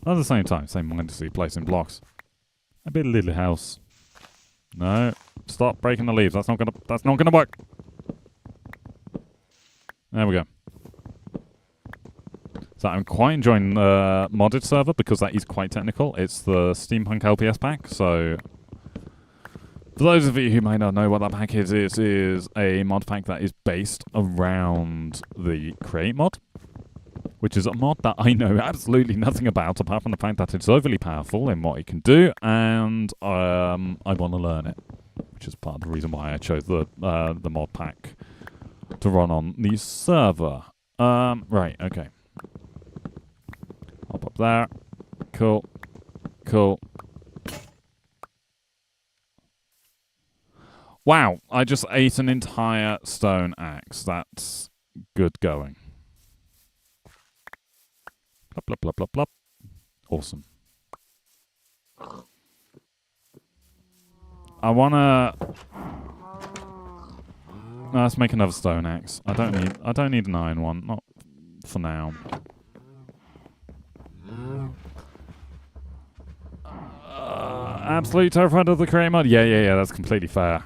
At the same time, same mindlessly placing blocks. A bit of little house. No, stop breaking the leaves. That's not gonna work. There we go. So I'm quite enjoying the modded server because that is quite technical. It's the Steampunk LPS pack. So for those of you who may not know what that pack is, it is a mod pack that is based around the Create mod, which is a mod that I know absolutely nothing about apart from the fact that it's overly powerful in what it can do, and I want to learn it, which is part of the reason why I chose the mod pack to run on the server. Right, okay. Hop up there. Cool. Cool. Wow, I just ate an entire stone axe. That's good going. Plop, plop, plop, plop, plop. Awesome. I wanna... No, let's make another stone axe. I don't need an iron one, not for now. Absolutely terrified of the Create mod. Yeah, that's completely fair.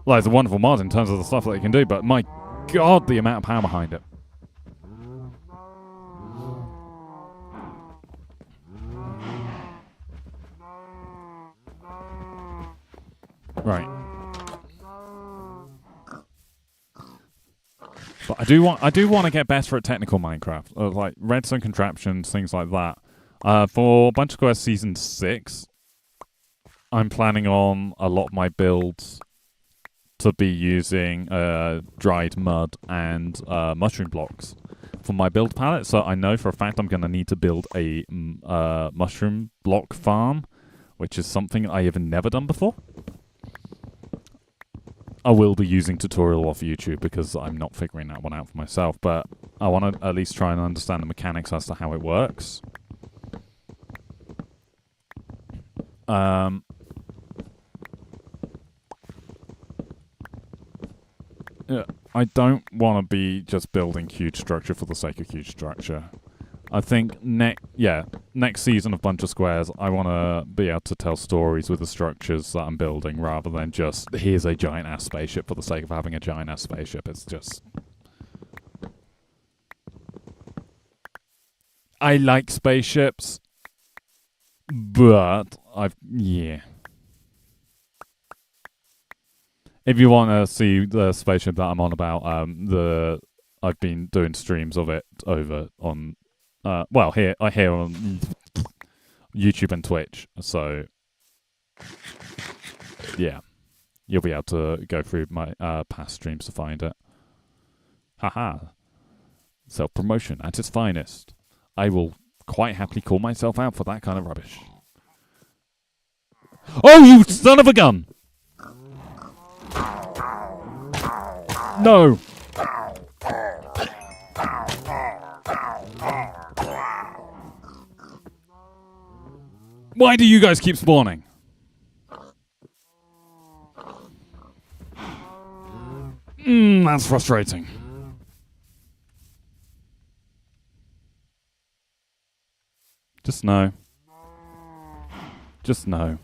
Well, it's a wonderful mod in terms of the stuff that it can do, but my god, the amount of power behind it. Right. But I do want to get better at technical Minecraft, like redstone contraptions, things like that. For Bunch of Squares Season 6, I'm planning on a lot of my builds to be using dried mud and mushroom blocks for my build palette. So I know for a fact I'm going to need to build a mushroom block farm, which is something I have never done before. I will be using tutorial off YouTube because I'm not figuring that one out for myself, but I want to at least try and understand the mechanics as to how it works. Yeah, I don't want to be just building huge structure for the sake of huge structure. I think next season of Bunch of Squares, I want to be able to tell stories with the structures that I'm building rather than just, here's a giant-ass spaceship for the sake of having a giant-ass spaceship. It's just... I like spaceships, but yeah. If you want to see the spaceship that I'm on about, I've been doing streams of it over on, here on YouTube and Twitch. So, yeah, you'll be able to go through my past streams to find it. Haha. Self-promotion at its finest. I will quite happily call myself out for that kind of rubbish. Oh, you son of a gun! No! Why do you guys keep spawning? That's frustrating. Just no. Just no.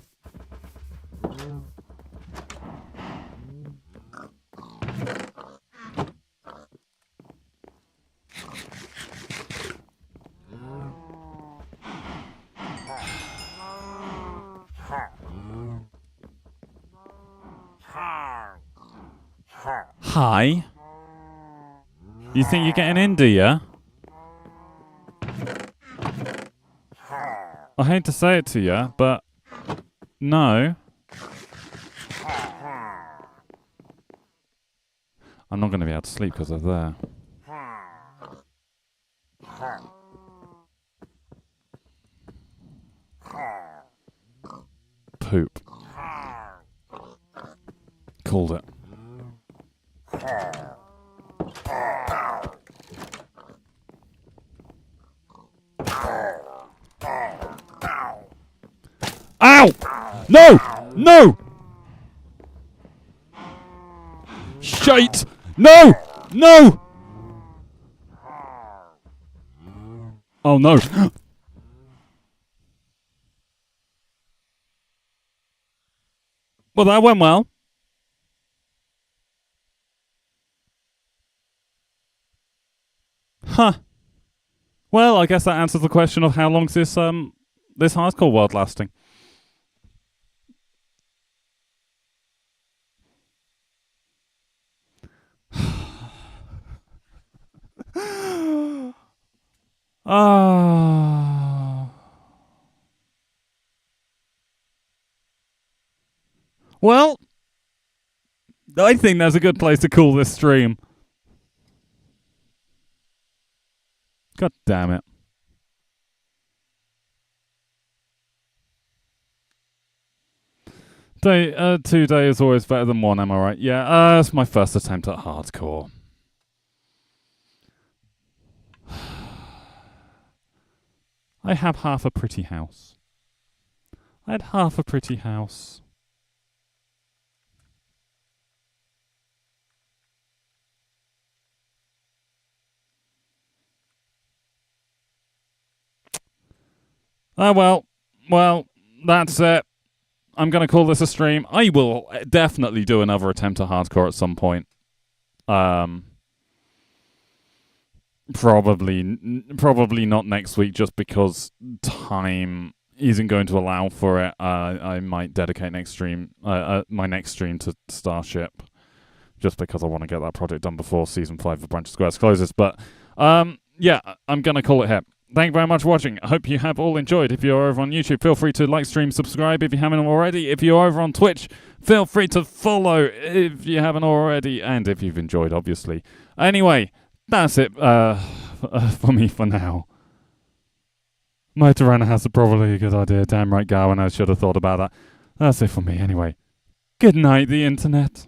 Hi. You think you're getting in, do ya? I hate to say it to you, but no. I'm not going to be able to sleep because of there. Poop. Called it. Ow! No! No! Shite! No! No! Oh no. Well, that went well. Huh. Well, I guess that answers the question of how long is this hardcore world lasting. Well, I think that's a good place to call this stream. God damn it. Two days is always better than one, am I right? Yeah, it's my first attempt at hardcore. I have half a pretty house. I had half a pretty house. Oh, well, that's it. I'm going to call this a stream. I will definitely do another attempt at hardcore at some point. Probably not next week, just because time isn't going to allow for it. I might dedicate my next stream to Starship, just because I want to get that project done before Season 5 of Bunch of Squares closes. But, yeah, I'm going to call it here. Thank you very much for watching. I hope you have all enjoyed. If you're over on YouTube, feel free to like, stream, subscribe if you haven't already. If you're over on Twitch, feel free to follow if you haven't already, and if you've enjoyed, obviously. Anyway, that's it for me for now. Motorana has probably a good idea. Damn right, Garwin, I should have thought about that. That's it for me anyway. Good night, the internet.